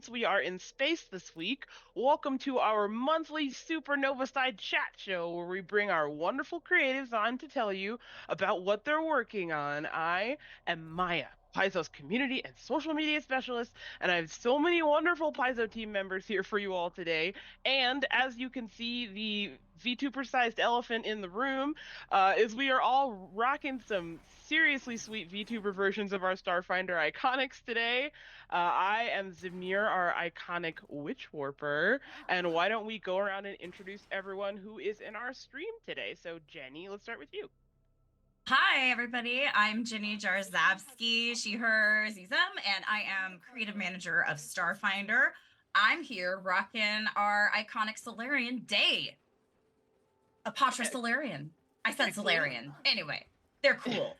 since we are in space this week, welcome to our monthly Supernova Side chat show where we bring our wonderful creatives on to tell you about what they're working on. I am Maya, Paizo's community and social media specialist, and I have so many wonderful Paizo team members here for you all today. And as you can see, the VTuber-sized elephant in the room is we are all rocking some seriously sweet VTuber versions of our Starfinder iconics today. I am Zimir, our iconic witch warper, and why don't we go around and introduce everyone who is in our stream today? So Jenny, let's start with you. Hi, everybody. I'm Jenny Jarzabski, she, her, Zizum, and I am creative manager of Starfinder. I'm here rocking our iconic Solarian Day. Apatra Solarian. I said Solarian. Cool. Anyway, they're cool.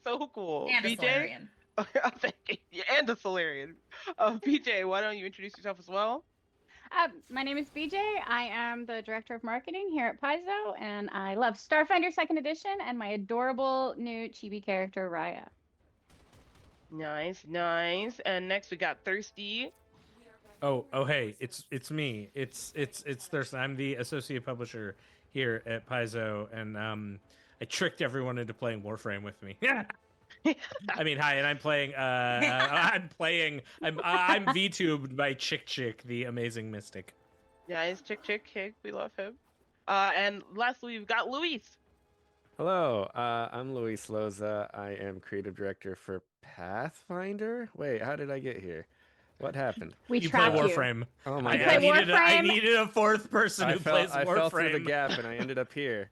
So cool. And BJ? a Solarian. And a Solarian. BJ, why don't you introduce yourself as well? My name is BJ. I am the director of marketing here at Paizo, and I love Starfinder Second Edition and my adorable new chibi character, Raya. Nice, nice. And next we got Thirsty. Oh, hey, it's me. It's Thuston. I'm the associate publisher here at Paizo, and I tricked everyone into playing Warframe with me. I mean, hi, and I'm playing. I'm VTubed by Chick, the amazing mystic. Nice, Chick. We love him. And lastly, we've got Luis. Hello, I'm Luis Loza. I am creative director for Pathfinder. Wait, how did I get here? What happened? You play trapped Warframe. Oh my god! I needed a fourth person who plays Warframe. I fell through the gap and I ended up here.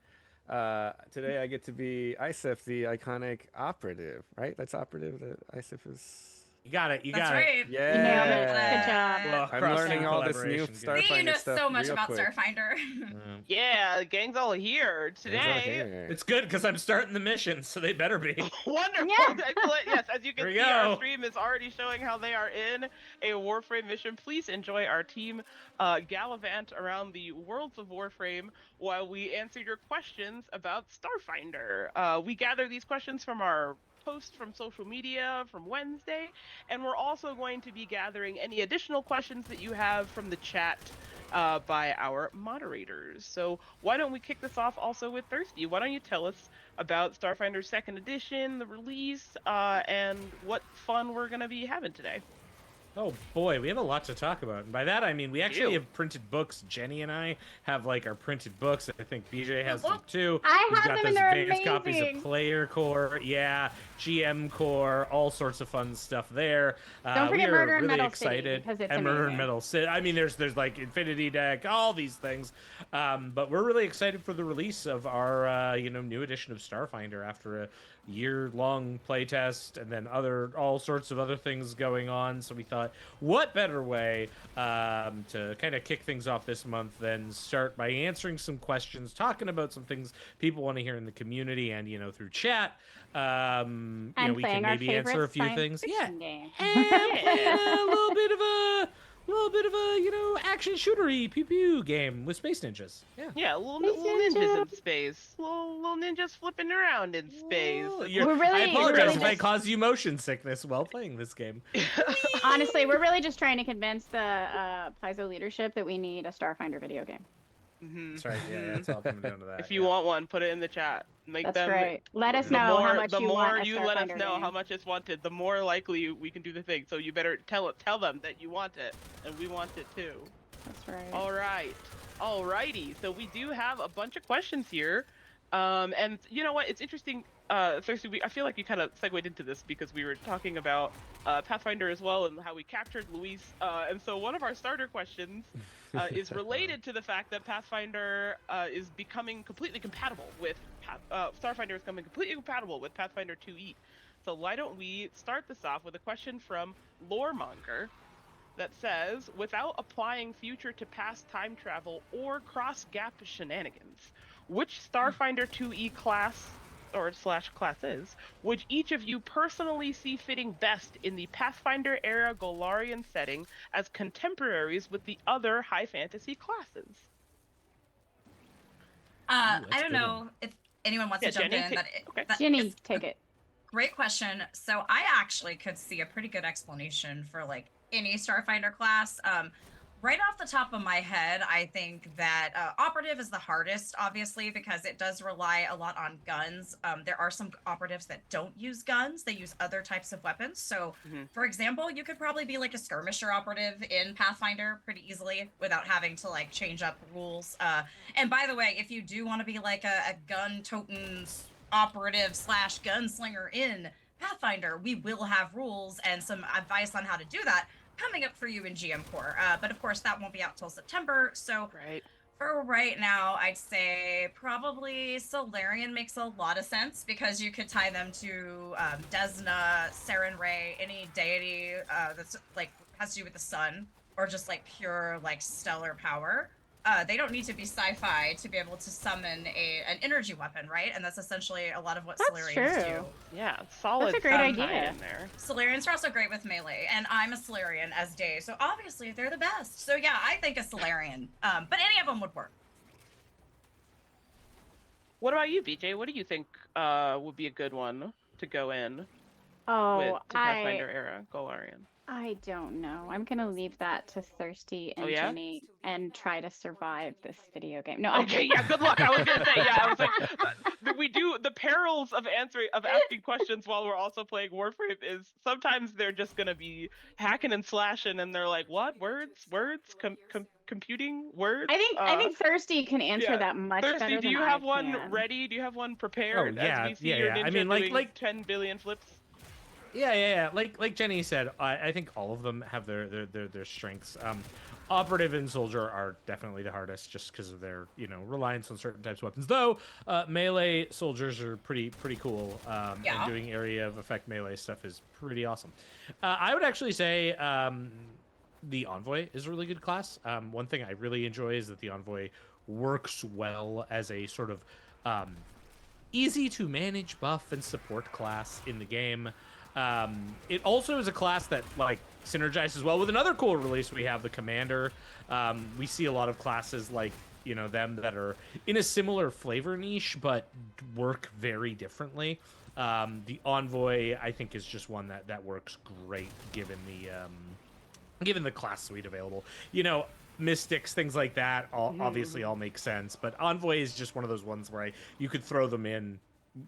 Today I get to be Isif, the iconic operative, right? That's operative. Isif is. You got it. That's right. Yeah. You nailed it. Good job. I'm learning all this new Starfinder See, you know stuff so much real about quick. Starfinder. Yeah, the gang's all here today. It's good because I'm starting the mission, so they better be. Wonderful. Yeah. Excellent. Yes, as you can see, go. our stream is already showing how they are in a Warframe mission. Please enjoy our team gallivant around the worlds of Warframe while we answer your questions about Starfinder. We gather these questions from our post from social media from Wednesday, and we're also going to be gathering any additional questions that you have from the chat by our moderators. So why don't we kick this off also with Thirsty? Why don't you tell us about Starfinder Second Edition, the release, and what fun we're going to be having today? Oh boy, we have a lot to talk about. And by that I mean we actually have printed books. Jenny and I have like our printed books. I think BJ has them too. I have them and they're advanced copies amazing. of Player Core, GM Core, all sorts of fun stuff there. Don't forget Murder and really Metal excited. City, because it's and Murder and amazing. Metal City. I mean, there's like Infinity Deck, all these things. But we're really excited for the release of our new edition of Starfinder after a year-long playtest and then all sorts of other things going on. So we thought, what better way to kind of kick things off this month than start by answering some questions, talking about some things people want to hear in the community and through chat. We can maybe answer a few things. Yeah, game. and a little bit of a action shootery pew pew game with space ninjas. Yeah, little ninjas in space, little ninjas flipping around in space. I apologize if I caused you motion sickness while playing this game. Honestly, we're really just trying to convince the Paizo leadership that we need a Starfinder video game. Mm-hmm. That's right. Yeah, it's all coming down to that. If you want one, put it in the chat. That's right. Let us know how much you want. The more you let us know how much it's wanted, the more likely we can do the thing. So you better tell them that you want it, and we want it too. That's right. All right. Alrighty. So we do have a bunch of questions here. And you know what? It's interesting. Thirsty, I feel like you kind of segued into this because we were talking about Pathfinder as well and how we captured Luis. And so one of our starter questions is related to the fact that Pathfinder is becoming completely compatible with Starfinder is becoming completely compatible with Pathfinder 2e. So why don't we start this off with a question from Loremonger that says, without applying future to past time travel or cross-gap shenanigans, which Starfinder 2e class or / classes would each of you personally see fitting best in the Pathfinder era Golarian setting as contemporaries with the other high fantasy classes? I don't know if anyone wants to jump Jenny, in. Jenny, take it. Great question. So I actually could see a pretty good explanation for like any Starfinder class. Right off the top of my head, I think that operative is the hardest, obviously, because it does rely a lot on guns. There are some operatives that don't use guns; they use other types of weapons. So, for example, you could probably be like a skirmisher operative in Pathfinder pretty easily without having to like change up rules. And by the way, if you do want to be like a gun-toting operative / gunslinger in Pathfinder, we will have rules and some advice on how to do that coming up for you in GM Core. But of course, that won't be out till September. So for right now, I'd say probably Solarian makes a lot of sense because you could tie them to Desna, Sarenrae, any deity that's like has to do with the sun or just like pure like stellar power. They don't need to be sci-fi to be able to summon an energy weapon, right? And that's essentially a lot of what Solarians do. Yeah, solid. That's a great idea. In there. Solarians are also great with melee, and I'm a Solarian as Day, so obviously they're the best. So yeah, I think a Solarian, but any of them would work. What about you, BJ? What do you think would be a good one to go in with to Pathfinder era Golarian? I don't know. I'm gonna leave that to Thirsty and Jenny and try to survive this video game. No. Okay, yeah. Good luck. I was gonna say, yeah. I was like, we do the perils of asking questions while we're also playing Warframe is sometimes they're just gonna be hacking and slashing, and they're like, what words, computing words? I think Thirsty can answer that much better Thirsty, than do you I have one can. ready? Do you have one prepared? Oh, yeah, as we see your ninja I mean, doing 10 billion flips. Yeah. Like Jenny said, I think all of them have their strengths. Operative and soldier are definitely the hardest, just because of their reliance on certain types of weapons. Though melee soldiers are pretty cool. And doing area of effect melee stuff is pretty awesome. I would actually say the Envoy is a really good class. One thing I really enjoy is that the Envoy works well as a sort of easy to manage buff and support class in the game. It also is a class that like synergizes well with another cool release we have, the Commander. We see a lot of classes like them that are in a similar flavor niche but work very differently. The Envoy I think is just one that works great given the class suite available. Mystics, things like that obviously all make sense, but Envoy is just one of those ones where you could throw them in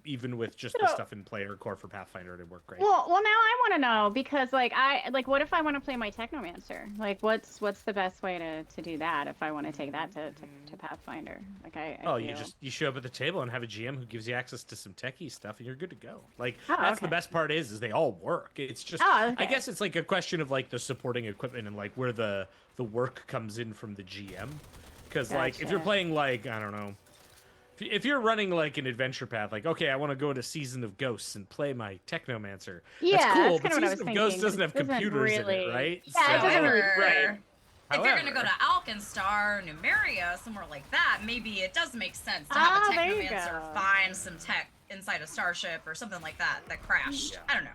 even with just the stuff in player core for Pathfinder, it'd work great. Well, now I want to know because what if I want to play my Technomancer? Like, what's the best way to do that if I want to take that to Pathfinder? Like you show up at the table and have a GM who gives you access to some techie stuff, and you're good to go. Like that's the best part is they all work. It's just I guess it's like a question of like the supporting equipment and like where the work comes in from the GM, because like if you're playing like I don't know. If you're running like an adventure path, like, okay, I want to go into Season of Ghosts and play my Technomancer. That's cool, but Season of Ghosts doesn't have computers in it, right? Yeah, it doesn't really. Right. If you're going to go to Alkenstar, Numeria, somewhere like that, maybe it does make sense to have a Technomancer find some tech inside a Starship or something like that crashed. I don't know.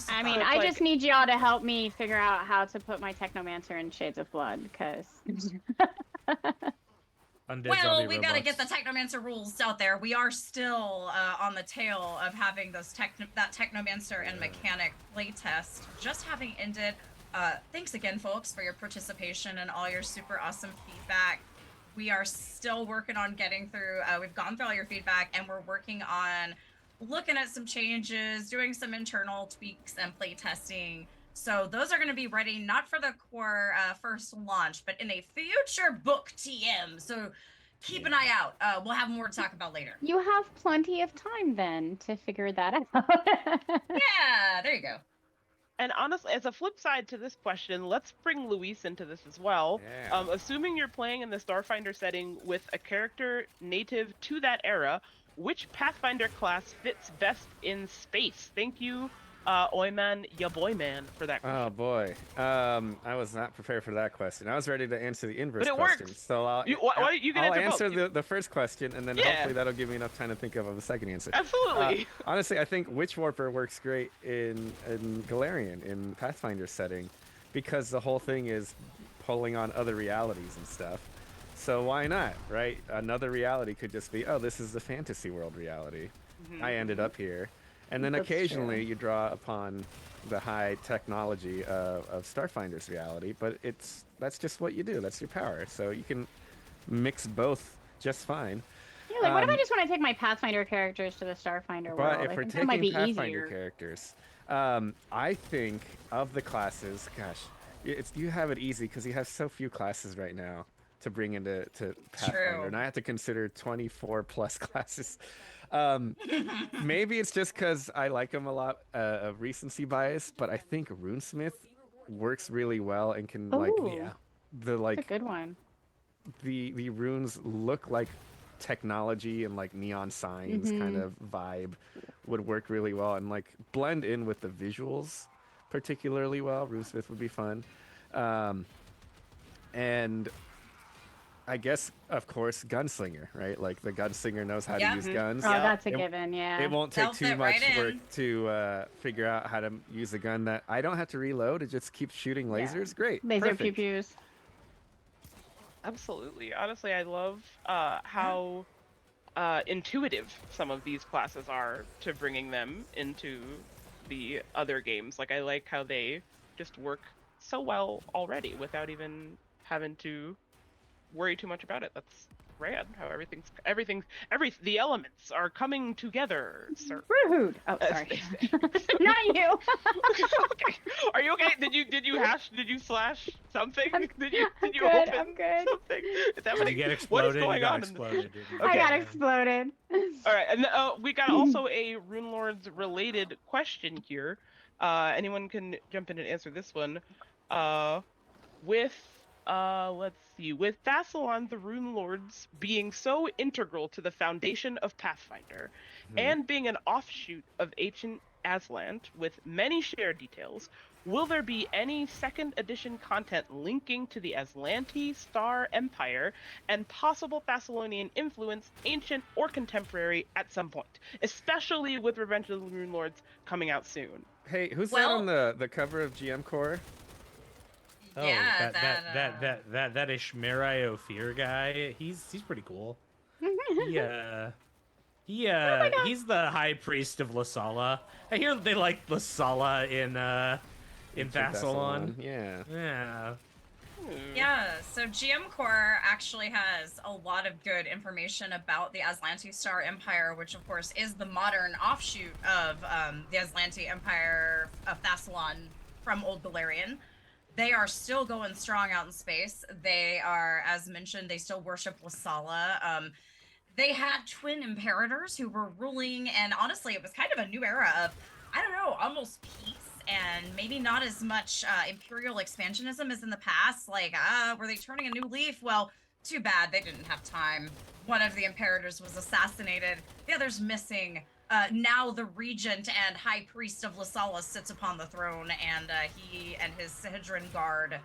I mean, I just need y'all to help me figure out how to put my Technomancer in Shades of Blood, because... Well, we got to get the Technomancer rules out there. We are still on the tail of having those that Technomancer and mechanic playtest just having ended. Thanks again, folks, for your participation and all your super awesome feedback. We are still working on getting through. We've gone through all your feedback, and we're working on looking at some changes, doing some internal tweaks and playtesting. So those are going to be ready, not for the core first launch, but in a future book TM. So keep an eye out. We'll have more to talk about later. You have plenty of time then to figure that out. Yeah, there you go. And honestly, as a flip side to this question, let's bring Luis into this as well. Yeah. Assuming you're playing in the Starfinder setting with a character native to that era, which Pathfinder class fits best in space? Thank you, Oyman, ya boy man, for that question. Oh boy, I was not prepared for that question. I was ready to answer the inverse But it question. works. So I'll answer both. the first question, and then hopefully that'll give me enough time to think of a second answer. Absolutely. Honestly, I think Witch Warper works great in Golarian, in Pathfinder setting, because the whole thing is pulling on other realities and stuff. So why not, right? Another reality could just be, oh, this is the fantasy world reality. I ended up here. And then That's occasionally true. you draw upon the high technology of Starfinder's reality, but that's just what you do. That's your power. So you can mix both just fine. Yeah, like what if I Um, just want to take my Pathfinder characters to the Starfinder but world? if I we're think that might taking be Pathfinder easier. characters, I think of the classes, gosh, you have it easy because you have so few classes right now to bring into Pathfinder, True. and I have to consider 24 plus classes. Maybe it's just because I like them a lot of recency bias, but I think Runesmith works really well and can like Ooh, Yeah. the that's a like good one. the runes look like technology and like neon signs kind Mhm. of vibe would work really well and like blend in with the visuals particularly well. Runesmith would be fun. Um, and I guess, of course, gunslinger, right? Like the gunslinger knows how to Yeah. use Mhm. guns. Oh, Yeah. that's a It, given, yeah. it won't take They'll too fit much right work in. to figure out how to use a gun that I don't have to reload. It just keeps shooting Yeah. lasers. Great. Laser pew Perfect. pews. Absolutely. Honestly, I love Yeah. how intuitive some of these classes are to bringing them into the other games. Like, I like how they just work so well already without even having to worry too much about it. That's rad. How the elements are coming together, sir. Rude. Oh, As sorry. they say. Not you. Okay. Are you okay? Did you slash something? I'm, Did I'm you good. open I'm good. something? Is Did you happening? get What is exploded? going You got on in this? exploded, didn't you? I got Okay. exploded. All right, and we got also a Rune Lords related question here. Anyone can jump in and answer this one. Uh, with let's see, with Thassalon the Rune Lords being so integral to the foundation of Pathfinder, Mhm. and being an offshoot of ancient Aslant with many shared details, will there be any second edition content linking to the Atlante Star Empire and possible Thessalonian influence, ancient or contemporary, at some point, especially with Revenge of the Rune Lords coming out soon? Hey, who's that on Well, the cover of GM Core? Oh, yeah, that Ishmerai Ophir guy. He's pretty cool. He Oh my god. he's the high priest of Lasala. I hear they like Lasala in Ancient Thassalon. Yeah. Yeah. Yeah, so GM Core actually has a lot of good information about the Atlante Star Empire, which of course is the modern offshoot of the Atlante Empire of Thassalon from Old Galarian. They are still going strong out in space. They are, as mentioned, they still worship Lasala. They had twin imperators who were ruling, and honestly, it was kind of a new era of, I don't know, almost peace and maybe not as much imperial expansionism as in the past. Like, were they turning a new leaf? Well, too bad they didn't have time. One of the imperators was assassinated, the other's missing. Now the regent and high priest of Lasala sits upon the throne, and he and his Sahedron guard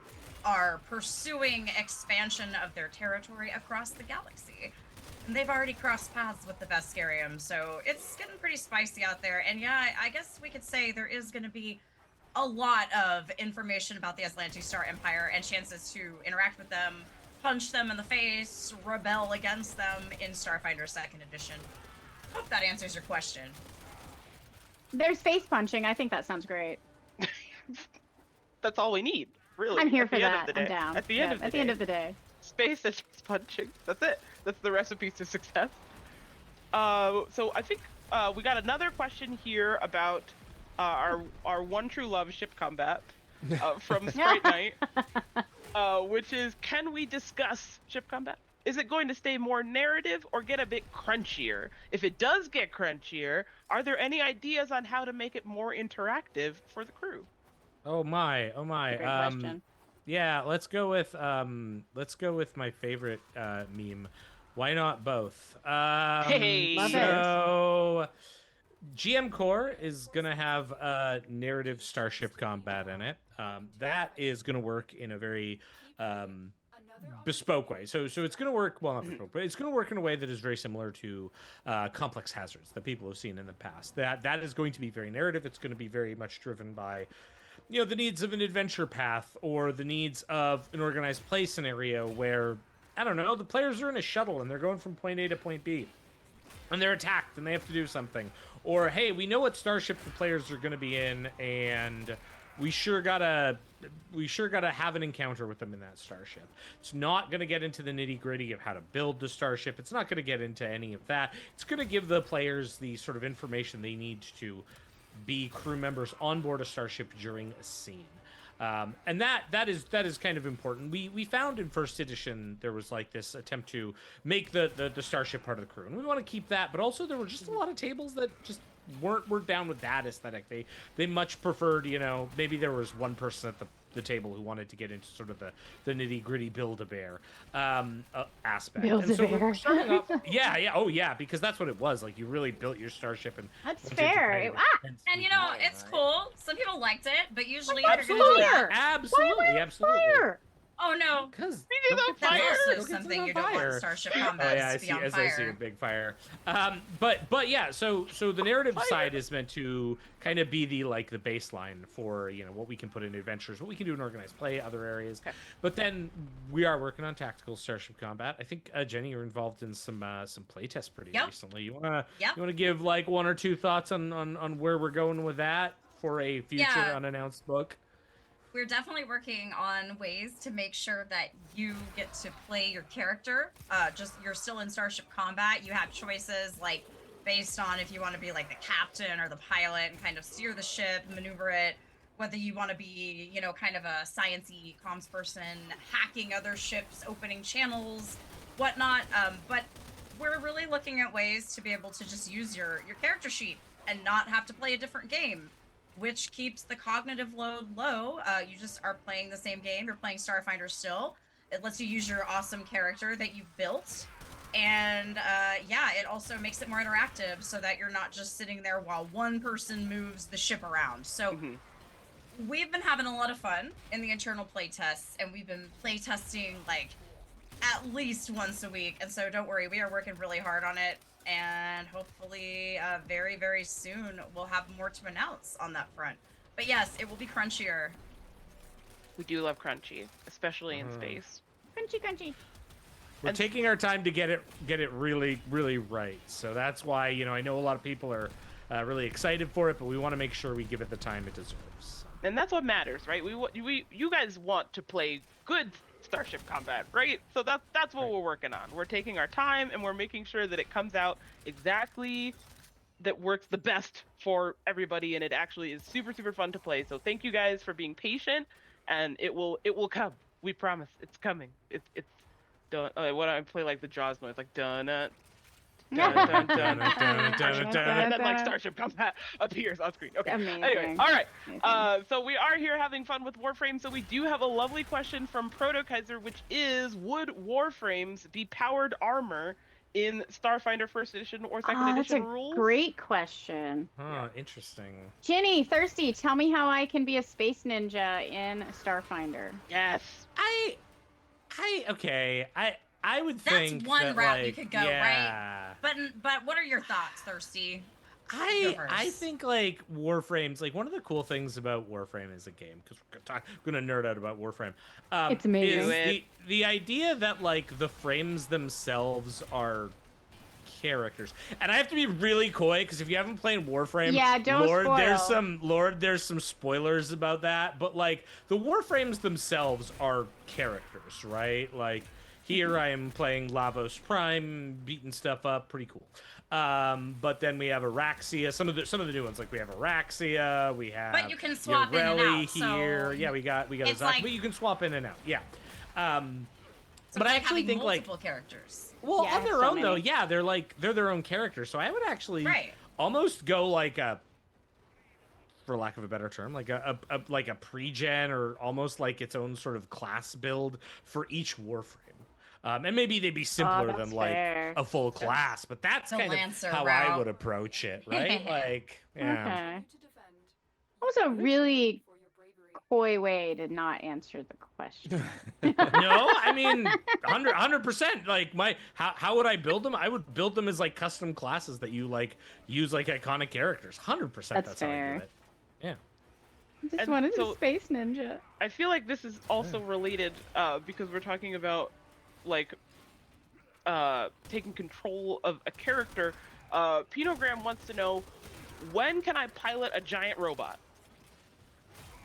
are pursuing expansion of their territory across the galaxy. And they've already crossed paths with the Veskarium, so it's getting pretty spicy out there. And yeah, I guess we could say there is going to be a lot of information about the Atlante Star Empire and chances to interact with them, punch them in the face, rebel against them in Starfinder Second Edition. Hope that answers your question. There's face punching. I think that sounds great. That's all we need, really. I'm here at for the end that. of the I'm day. down. At the end Yeah, of the at the day. end of the day. Space is punching. That's it. That's the recipe to success. So I think we got another question here about our one true love, ship combat, from Sprite Knight, which is, can we discuss ship combat? Is it going to stay more narrative or get a bit crunchier? If it does get crunchier, are there any ideas on how to make it more interactive for the crew? Oh my. Oh my. Great question. Yeah, let's go with my favorite meme. Why not both? Hey! Love it. So GM Core is gonna have narrative starship combat in it. That is gonna work in a very bespoke way. So it's gonna work, well, not bespoke, but it's gonna work in a way that is very similar to complex hazards that people have seen in the past. That is going to be very narrative. It's going to be very much driven by, you know, the needs of an adventure path or the needs of an organized play scenario where, I don't know, the players are in a shuttle and they're going from point A to point B and they're attacked and they have to do something. or hey, we know what starship the players are going to be in, and we sure gotta have an encounter with them in that starship. It's not going to get into the nitty-gritty of how to build the starship. It's not going to get into any of that. It's going to give the players the sort of information they need to be crew members on board a starship during a scene. And that is kind of important. We found in first edition there was like this attempt to make the starship part of the crew, and we want to keep that. But also there were just a lot of tables that just weren't down with that aesthetic. They much preferred, you know, maybe there was one person at the table who wanted to get into sort of the nitty-gritty Build-A-Bear aspect. And so we're starting off, yeah, because that's what it was. Like, you really built your starship, and That's fair. And you know, it's cool. Some people liked it, but usually Absolutely, you're gonna do absolutely. Fire! Oh no, Because that's also something you don't want Starship Combat to be on fire. I see a big fire. But yeah, so the narrative side is meant to kind of be the baseline for, you know, what we can put in adventures, what we can do in organized play, other areas. Okay. But then we are working on tactical Starship Combat. I think Jenny, you're involved in some playtests pretty recently. You wanna give like one or two thoughts on where we're going with that for a future unannounced book? We're definitely working on ways to make sure that you get to play your character. You're still in Starship Combat. You have choices like based on if you want to be like the captain or the pilot and kind of steer the ship, maneuver it, whether you want to be, you know, kind of a science-y comms person, hacking other ships, opening channels, whatnot. But we're really looking at ways to be able to just use your character sheet and not have to play a different game, which keeps the cognitive load low. You just are playing the same game. You're playing Starfinder still. It lets you use your awesome character that you've built. And it also makes it more interactive so that you're not just sitting there while one person moves the ship around. So we've been having a lot of fun in the internal playtests, and we've been playtesting like at least once a week. And so don't worry, we are working really hard on it. And hopefully very, very soon we'll have more to announce on that front. But yes, it will be crunchier. We do love crunchy, especially in space. Crunchy. We're taking our time to get it really, really right. So that's why, you know, I know a lot of people are really excited for it, but we want to make sure we give it the time it deserves. And that's what matters, right? You guys want to play good Starship Combat, right? So that's what we're working on. We're taking our time and we're making sure that it comes out exactly that works the best for everybody, and it actually is super, super fun to play. So thank you guys for being patient, and it will come. We promise, it's coming. It's done. What I play like the Jaws noise, like dun dun dun dun dun dun dun, and then like Starship Combat appears on screen. Okay. Amazing. Anyway, all right. So we are here having fun with Warframe. So we do have a lovely question from Proto Kaiser, which is: would Warframes be powered armor in Starfinder First Edition or Second Edition rules? That's a great question. Oh, interesting. Ginny, Thirsty, tell me how I can be a space ninja in Starfinder. Yes. I would That's think one that, route like, you could go, right? But what are your thoughts, Thirsty? I think like Warframes, like one of the cool things about Warframe as a game, because we're gonna nerd out about Warframe. It's amazing. Is the idea that like the frames themselves are characters, and I have to be really coy because if you haven't played Warframe, don't spoil. There's some spoilers about that, but like the Warframes themselves are characters, right? Like here I am playing Lavos Prime, beating stuff up, pretty cool. But then we have Araxia, some of the new ones, like we have Araxia, we have but you can swap in and out, here. So yeah, we got a like, but you can swap in and out. Yeah. So but I like actually think multiple like characters. well, Yeah, on their so own though, many. yeah, they're their own characters. So I would actually Right. almost go like a, for lack of a better term, like a pre-gen or almost like its own sort of class build for each Warframe. And maybe they'd be simpler than like fair. a full class, but that's The kind of Lancer how route. I would approach it, right? Like, yeah. Okay. That was a really coy way to not answer the question. No, I mean, 100%. Like how would I build them? I would build them as like custom classes that you like use like iconic characters. 100%. That's how I fair. do it. Yeah. I just And wanted so- a space ninja. I feel like this is also related because we're talking about like taking control of a character. Pinogram wants to know, when can I pilot a giant robot?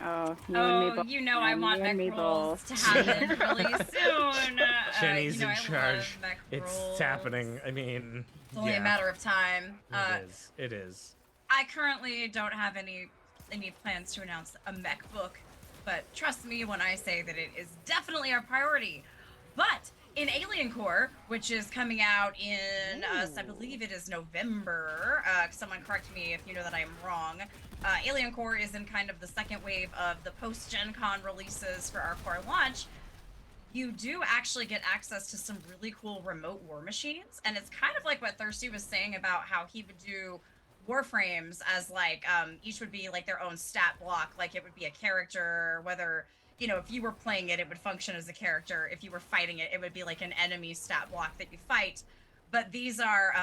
Oh, you and me both. you know I man, want you and mech me rolls both. to happen really soon. Jenny's you know, in I charge. love mech It's rolls. happening. I mean, It's only yeah, a matter of time. it is. It is. I currently don't have any plans to announce a mech book, but trust me when I say that it is definitely our priority. But in Alien Core, which is coming out in, I believe it is November. Someone correct me if you know that I am wrong. Alien Core is in kind of the second wave of the post-Gen Con releases for our core launch. You do actually get access to some really cool remote war machines, and it's kind of like what Thirsty was saying about how he would do Warframes as like each would be like their own stat block, like it would be a character, whether you know if you were playing it would function as a character, if you were fighting it would be like an enemy stat block that you fight. But these are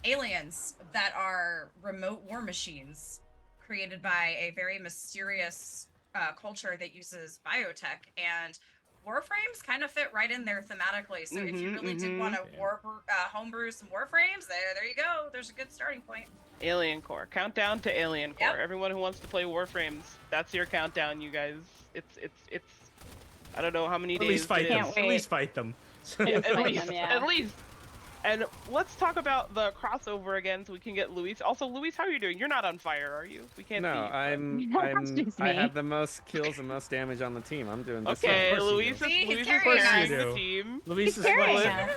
aliens that are remote war machines created by a very mysterious culture that uses biotech, and Warframes kind of fit right in there thematically. So if you really did want to homebrew some Warframes, there you go. There's a good starting point. Alien Core. Countdown to Alien Core. Yep. Everyone who wants to play Warframes, that's your countdown, you guys. It's I don't know how many At days. least fight it them. is. Can't At wait. least fight them. Yeah, Fight at least, them, yeah. at least. And let's talk about the crossover again, so we can get Luis. Also, Luis, how are you doing? You're not on fire, are you? We can't see No, you. That's just I me. have the most kills and most damage on the team. I'm doing just Okay, Of course you Luis do. is See, he's Luis is carrying carrying us. the team. Luis is carrying like, us.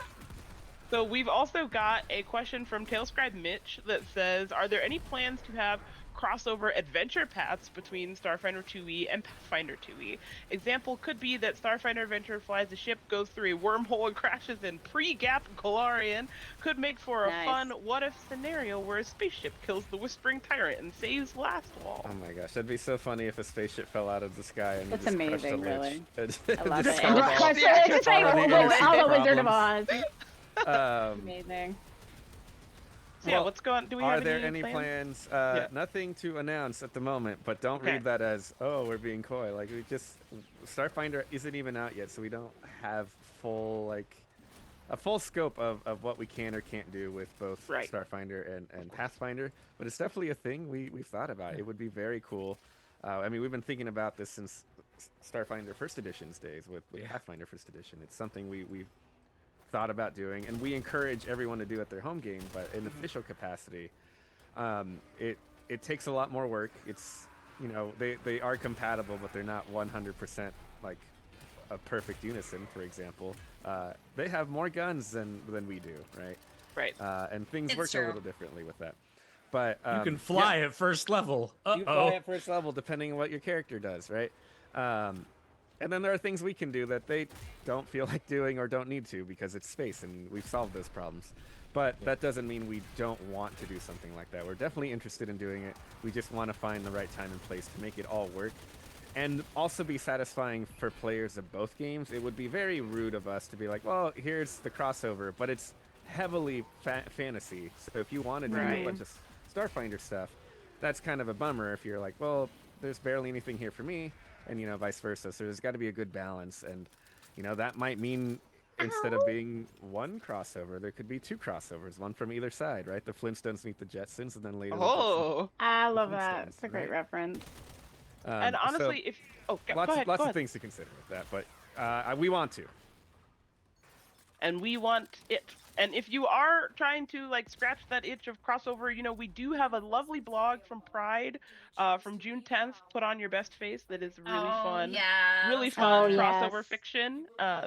So we've also got a question from Tailscribe Mitch that says, are there any plans to have crossover adventure paths between Starfinder 2e and Pathfinder 2e? Example could be that Starfinder Adventure flies a ship, goes through a wormhole and crashes in pre-gap Galarian. Could make for a Nice. fun what-if scenario where a spaceship kills the Whispering Tyrant and saves Last Wall. Oh my gosh, that'd be so funny if a spaceship fell out of the sky and That's just crushed amazing, a lich. really. It I love just it. solved all- It's just like all the all the instant Wizard of problems. Oz. Amazing. So yeah, Well, what's going on? Do we Are have there any plans? Yeah. Nothing to announce at the moment, but don't Okay. read that as, oh, we're being coy. Like, Starfinder isn't even out yet, so we don't have a full scope of what we can or can't do with both Right. Starfinder and Pathfinder. But it's definitely a thing we've thought about. It would be very cool. I mean, we've been thinking about this since Starfinder First Edition's days with Yeah. Pathfinder First Edition. It's something we've thought about doing, and we encourage everyone to do at their home game, but in official capacity, it takes a lot more work. It's, you know, they are compatible, but they're not 100% like a perfect unison. For example, they have more guns than we do, right? Right. And things It's work true. a little differently with that. But you can fly at first level. you fly at first level depending on what your character does, right? And then there are things we can do that they don't feel like doing or don't need to because it's space, and we've solved those problems. But that doesn't mean we don't want to do something like that. We're definitely interested in doing it. We just want to find the right time and place to make it all work and also be satisfying for players of both games. It would be very rude of us to be like, well, here's the crossover, but it's heavily fantasy. So if you wanted to do Right. a bunch of Starfinder stuff, that's kind of a bummer if you're like, well, there's barely anything here for me, and, you know, vice versa. So there's got to be a good balance, and, you know, that might mean instead of being one crossover, there could be two crossovers, one from either side, right? The Flintstones meet the Jetsons, and then later the Jetsons. Oh. I love Flintstones, that. It's a great right? reference. And So honestly, if go lots ahead, of go ahead. things to consider with that, but we want to. And we want it. And if you are trying to like scratch that itch of crossover, you know, we do have a lovely blog from Pride from June 10th, Put on Your Best Face, that is really fun. Yeah, Really that's fun Oh, crossover yes. fiction.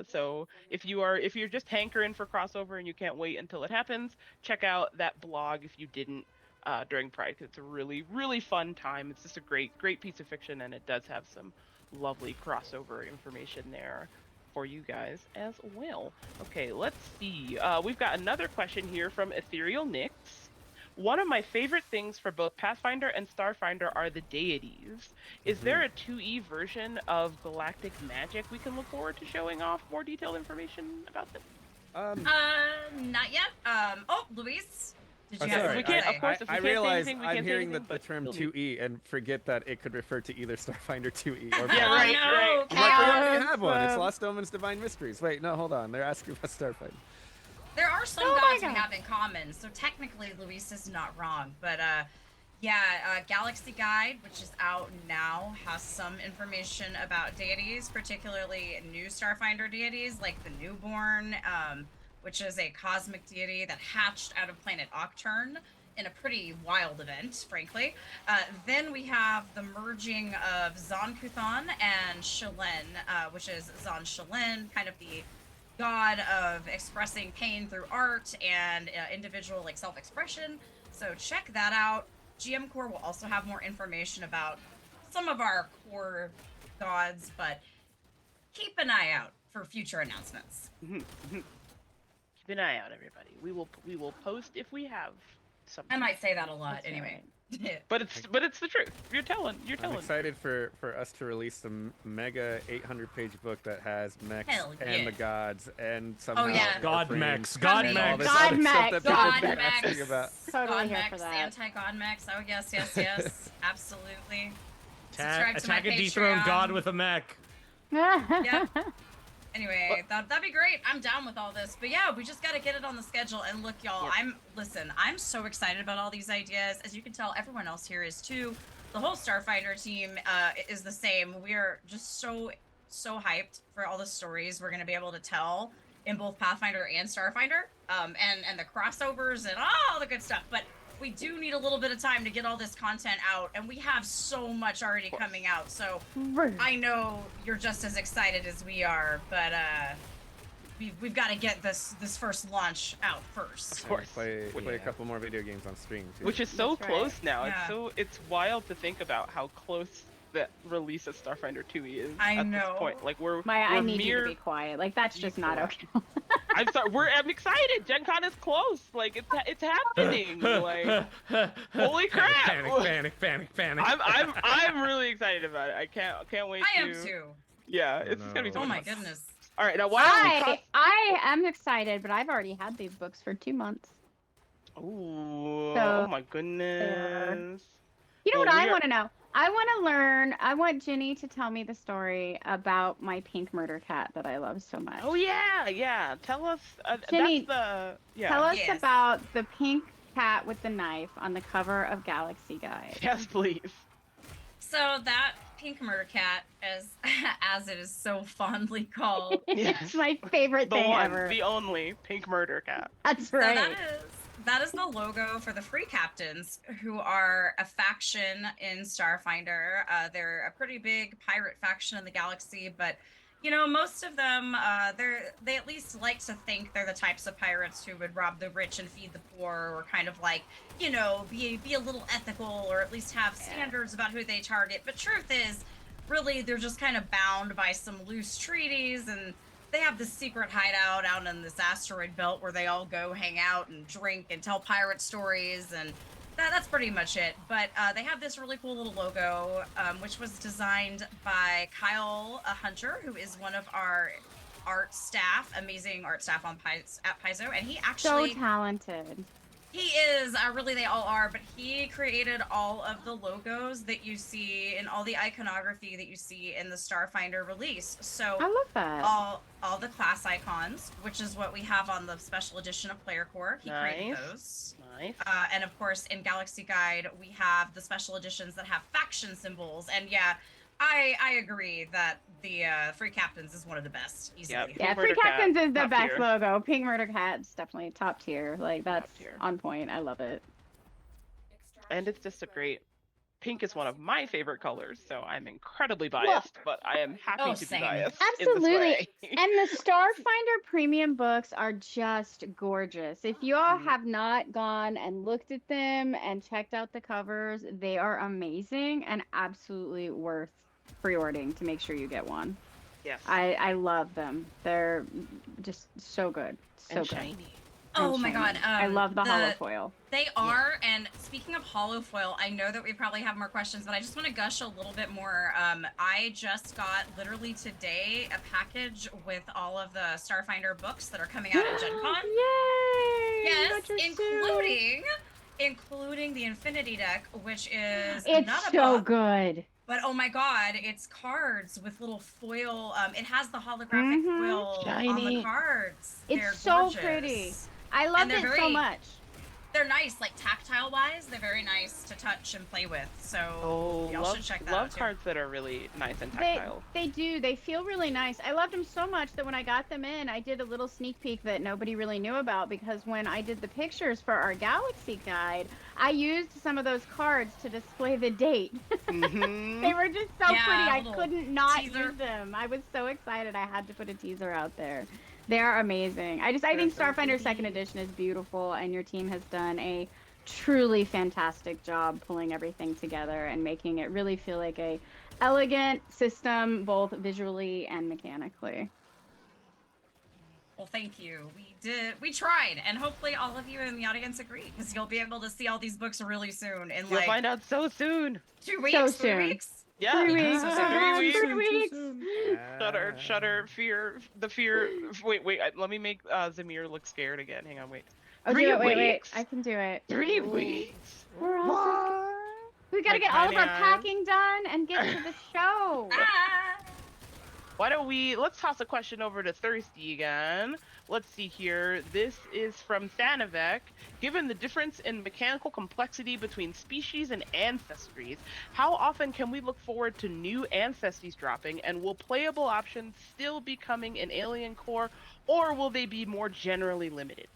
So if you're just hankering for crossover and you can't wait until it happens, check out that blog if you didn't during Pride, 'cause it's a really, really fun time. It's just a great piece of fiction, and it does have some lovely crossover information there for you guys as well. Okay, let's see. We've got another question here from Ethereal Nix. One of my favorite things for both Pathfinder and Starfinder are the Deities. Is there a 2e version of Galactic Magic we can look forward to showing off more detailed information about them? Not yet. Oh, Luis, did you I'm have sorry. something we can't- to say? of course, if we I can't say realize anything, we I'm can't say hearing anything, the but term still 2e and forget that it could refer to either Starfinder 2e or Yeah, Oh, right, no, right. I'm like, we already Chaos, have one. It's um, Lost Omens Divine Mysteries. Wait, no, hold on. They're asking about Starfinder. There are some Oh my gods we God. have in common, so technically Luis is not wrong. But Galaxy Guide, which is out now, has some information about deities, particularly new Starfinder deities like the Newborn, which is a cosmic deity that hatched out of planet Octurne in a pretty wild event, frankly. Then we have the merging of Zon Kuthon and Shalin, which is Zon Shalin, kind of the god of expressing pain through art and individual like self-expression. So check that out. GM Core will also have more information about some of our core gods, but keep an eye out for future announcements. Keep an eye out, everybody. We will post if we have something. I might say that a lot That's anyway. But it's the truth. You're telling. I'm excited for us to release the mega 800-page book that has mechs Hell and yeah. the gods and somehow yeah. God Warframes mechs, and God all mechs. this God other stuff mechs. that people God have been asking mechs. about. Totally God here mechs, for that. anti-God mechs. Oh yes, absolutely. Attack Subscribe to my and dethrone Patreon. God with a mech. Yeah. Anyway, that'd be great. I'm down with all this. But yeah, we just got to get it on the schedule. And look, y'all, Yep. I'm so excited about all these ideas. As you can tell, everyone else here is too. The whole Starfinder team is the same. We are just so hyped for all the stories we're going to be able to tell in both Pathfinder and Starfinder, and the crossovers and all the good stuff. But we do need a little bit of time to get all this content out, and we have so much already coming out. So I know you're just as excited as we are, but we've got to get this first launch out first. Of course. Play a couple more video games on stream too. Which is so That's right. close now. Yeah. It's wild to think about how close the release of Starfinder 2 is I at know. this point. Like we're I we're need you mere to be quiet. Like that's just not okay. I'm sorry. I'm excited. Gen Con is close. Like it's happening. Like holy crap! Panic. I'm really excited about it. I can't wait. I am too. Yeah, it's gonna be so Oh much my fun. goodness. All right, now why don't we I am excited, but I've already had these books for 2 months. Ooh, So, oh my goodness. You know Well, what we I are- want to know? I want to learn. I want Ginny to tell me the story about my pink murder cat that I love so much. Oh yeah. Tell us. Ginny, that's the Tell us Yes. about the pink cat with the knife on the cover of Galaxy Guide. Yes, please. So that pink murder cat, as it is so fondly called. It's my favorite The thing one, ever. the only pink murder cat. That's So right. that is the logo for the Free Captains, who are a faction in Starfinder. They're a pretty big pirate faction in the galaxy, but you know, most of them, they at least like to think they're the types of pirates who would rob the rich and feed the poor, or kind of like, you know, be a little ethical, or at least have standards about who they target. But truth is, really, they're just kind of bound by some loose treaties, and they have this secret hideout out in this asteroid belt where they all go hang out and drink and tell pirate stories, and that's pretty much it. But they have this really cool little logo, which was designed by Kyle Hunter, who is one of our art staff, amazing art staff at Paizo, and he So actually talented. he is, really they all are, but he created all of the logos that you see and all the iconography that you see in the Starfinder release. So I love that. all the class icons, which is what we have on the special edition of Player Core. He created Nice. those. Nice. And of course, in Galaxy Guide, we have the special editions that have faction symbols. And yeah, I agree that the Free Captains is one of the best, easily. Yep. Yeah, Pink Free Murder Cat, Captains is the top best tier. logo. Pink Murder Cat's definitely top tier. Like that's tier. on point. I love it. And it's just a great. Pink is one of my favorite colors, so I'm incredibly biased, but I am happy Oh, to same. be biased. Absolutely. In this way. And the Starfinder premium books are just gorgeous. If you all have not gone and looked at them and checked out the covers, they are amazing and absolutely worth pre-ordering to make sure you get one. Yes. I love them. They're just so good. So and good. shiny. Oh And my shiny. god. I love the holofoil. They are, and speaking of holofoil, I know that we probably have more questions, but I just want to gush a little bit more. I just got, literally today, a package with all of the Starfinder books that are coming out at Gen Con. Yay! Yes, Got yours too. including the Infinity deck, which is It's not a so book, good. but oh my god, it's cards with little foil. It has the holographic Mhm. foil on the Shiny. cards. It's They're so gorgeous. pretty. I love they're it so very- much. they're nice, like tactile wise. They're very nice to touch and play with. So y'all should check that love out too. cards that are really nice and They tactile. they do. They feel really nice. I loved them so much that when I got them in, I did a little sneak peek that nobody really knew about, because when I did the pictures for our Galaxy guide, I used some of those cards to display the date. Mhm. They were just so Yeah, pretty. I little couldn't not teaser. use them. I was so excited. I had to put a teaser out there. They are amazing. I think They're so Starfinder pretty. Second Edition is beautiful, and your team has done a truly fantastic job pulling everything together and making it really feel like a elegant system, both visually and mechanically. Well, thank you. We tried, and hopefully all of you in the audience agree, because you'll be able to see all these books really soon. In You'll like find out so soon. 2 weeks, 3 soon. weeks. Yeah. 3 weeks. So Three weeks. 3 weeks. Shudder, fear, the fear. Wait, let me make Zamir look scared again. Hang on, wait. Oh, do 3 it. Wait. weeks. I can do it. 3 weeks. We're all so we gotta Like get all of our Tiny Eyes. packing done and get to the show. Ah! Let's toss a question over to Thirsty again. Let's see here. This is from Thanavek. Given the difference in mechanical complexity between species and ancestries, how often can we look forward to new ancestries dropping, and will playable options still be coming in Alien Core, or will they be more generally limited?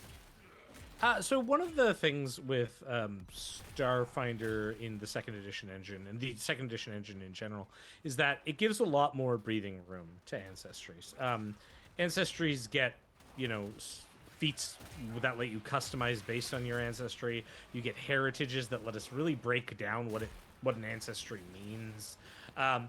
So one of the things with Starfinder in the second edition engine, and the second edition engine in general, is that it gives a lot more breathing room to Ancestries. Ancestries get, feats that let you customize based on your ancestry. You get heritages that let us really break down what an ancestry means.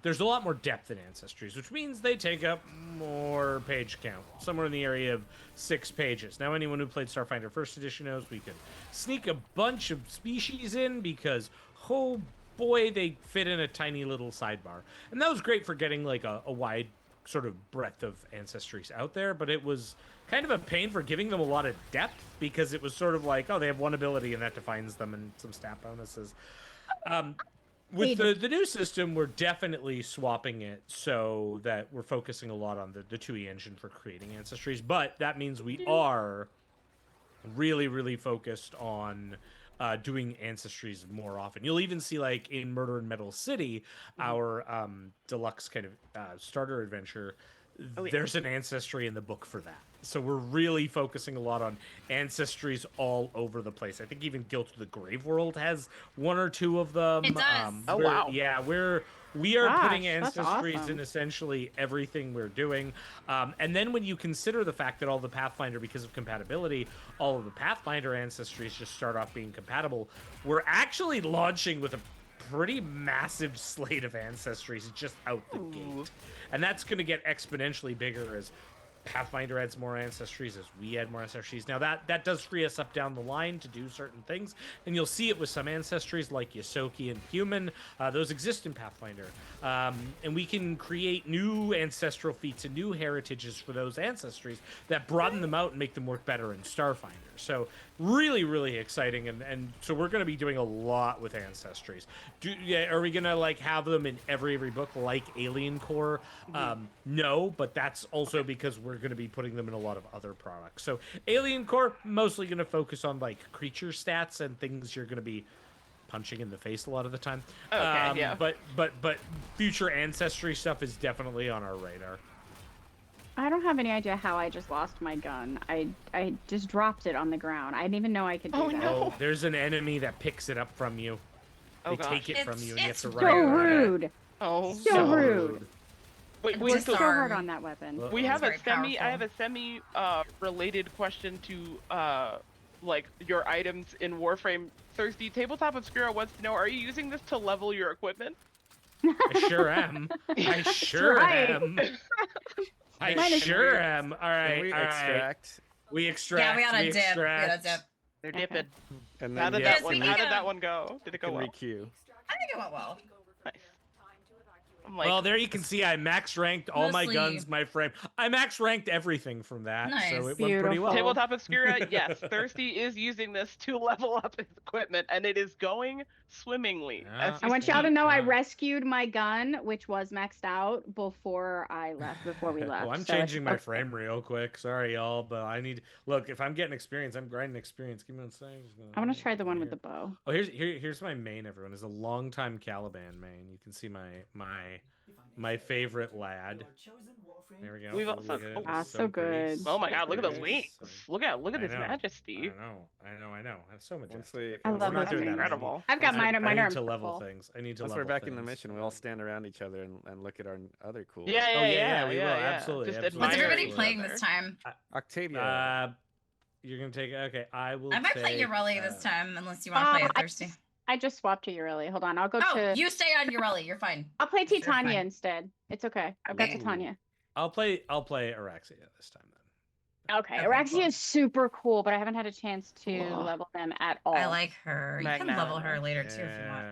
There's a lot more depth in Ancestries, which means they take up more page count, somewhere in the area of 6 pages. Now, anyone who played Starfinder First Edition knows we could sneak a bunch of species in because, oh boy, they fit in a tiny little sidebar. And that was great for getting like a wide sort of breadth of Ancestries out there, but it was kind of a pain for giving them a lot of depth, because it was sort of like, oh, they have one ability and that defines them, and some stat bonuses. With the new system, we're definitely swapping it so that we're focusing a lot on the 2E engine for creating Ancestries, but that means we are really, really focused on doing Ancestries more often. You'll even see, like, in Murder in Metal City, our deluxe kind of starter adventure, there's an ancestry in the book for that. So we're really focusing a lot on ancestries all over the place. I think even Guilt of the Grave World has 1 or 2 of them. It does. Oh, wow. Yeah, we are putting Gosh, that's ancestries awesome. in essentially everything we're doing. And then when you consider the fact that all the Pathfinder, because of compatibility, all of the Pathfinder ancestries just start off being compatible, we're actually launching with a pretty massive slate of ancestries just out the gate. And that's going to get exponentially bigger as Pathfinder adds more ancestries, as we add more ancestries. Now that does free us up down the line to do certain things, and you'll see it with some ancestries like Yosoki and Human. Those exist in Pathfinder, and we can create new ancestral feats and new heritages for those ancestries that broaden them out and make them work better in Starfinder. So really, really exciting, and so we're going to be doing a lot with ancestries. Are we going to like have them in every book like Alien Core? No, but that's also because we're going to be putting them in a lot of other products. So Alien Core mostly going to focus on like creature stats and things you're going to be punching in the face a lot of the time. Okay, yeah. But future ancestry stuff is definitely on our radar. I don't have any idea how I just lost my gun. I just dropped it on the ground. I didn't even know I could do Oh, that. no. Oh, there's an enemy that picks it up from you. Oh, They gosh. take it from you, and you have to It's run So around it. rude. Oh, So rude. wait, We're Worked so sorry. hard on that weapon. Well, we have It's a very I have a semi related question to like your items in Warframe. Thirsty Tabletop Obscura wants to know: are you using this to level your equipment? I sure am. I sure right. am. Mine I is sure weird. am. All Can right, we all right. extract? We extract. Yeah, we got a dip. We got a extract. dip. They're Okay. dipping. And How then did Yes, that one? we How can, did that one go? Did it go can well? requeue. I think it went well. Nice. I'm like, well, there you can see I max ranked all my Mostly- guns, my frame. I max ranked everything from that, so Nice. it went pretty Beautiful. well. Tabletop Obscura, yes, Thirsty is using this to level up his equipment, and it is going swimmingly. Yeah. As I we want y'all to speak. know I Yeah. rescued my gun, which was maxed out before I left. Before we left. Oh, I'm so it's changing my okay. frame real quick. Sorry, y'all, but I need. Look, if I'm getting experience, I'm grinding experience. Give me one second. I want to try the one with the bow. Oh, here's my main. Everyone is a longtime Caliban main. You can see my favorite lad. There we go. We've also- Look at it. Ah, It's so pretty, good. Oh my God! Look at those pretty. wings. So- Look at I his know, majesty. I know. That's so Once majestic. we, I We're love not that doing thing. that. Incredible. I've got I mine are need to level purple. things. I need to once level we're back in the things. mission, we all stand around each other and look at our other cool. Yeah, Oh, yeah, we will, yeah. absolutely, Just absolutely. What's admire everybody each playing other. this time? Octavia. You're gonna take. Okay, I will. I might play take, Urelli this time, unless you want to play it Thirsty. I just swapped to Urelli. Hold on, I'll go Oh, to. you stay on Urelli. You're fine. I'll play Sure, Titania fine. instead. It's okay. I've got Okay. Titania. I'll play Araxia this time then. Okay, Okay, Araxia cool. is super cool, but I haven't had a chance to Cool. level them at all. I like her. You can Magna. level her later too if you want.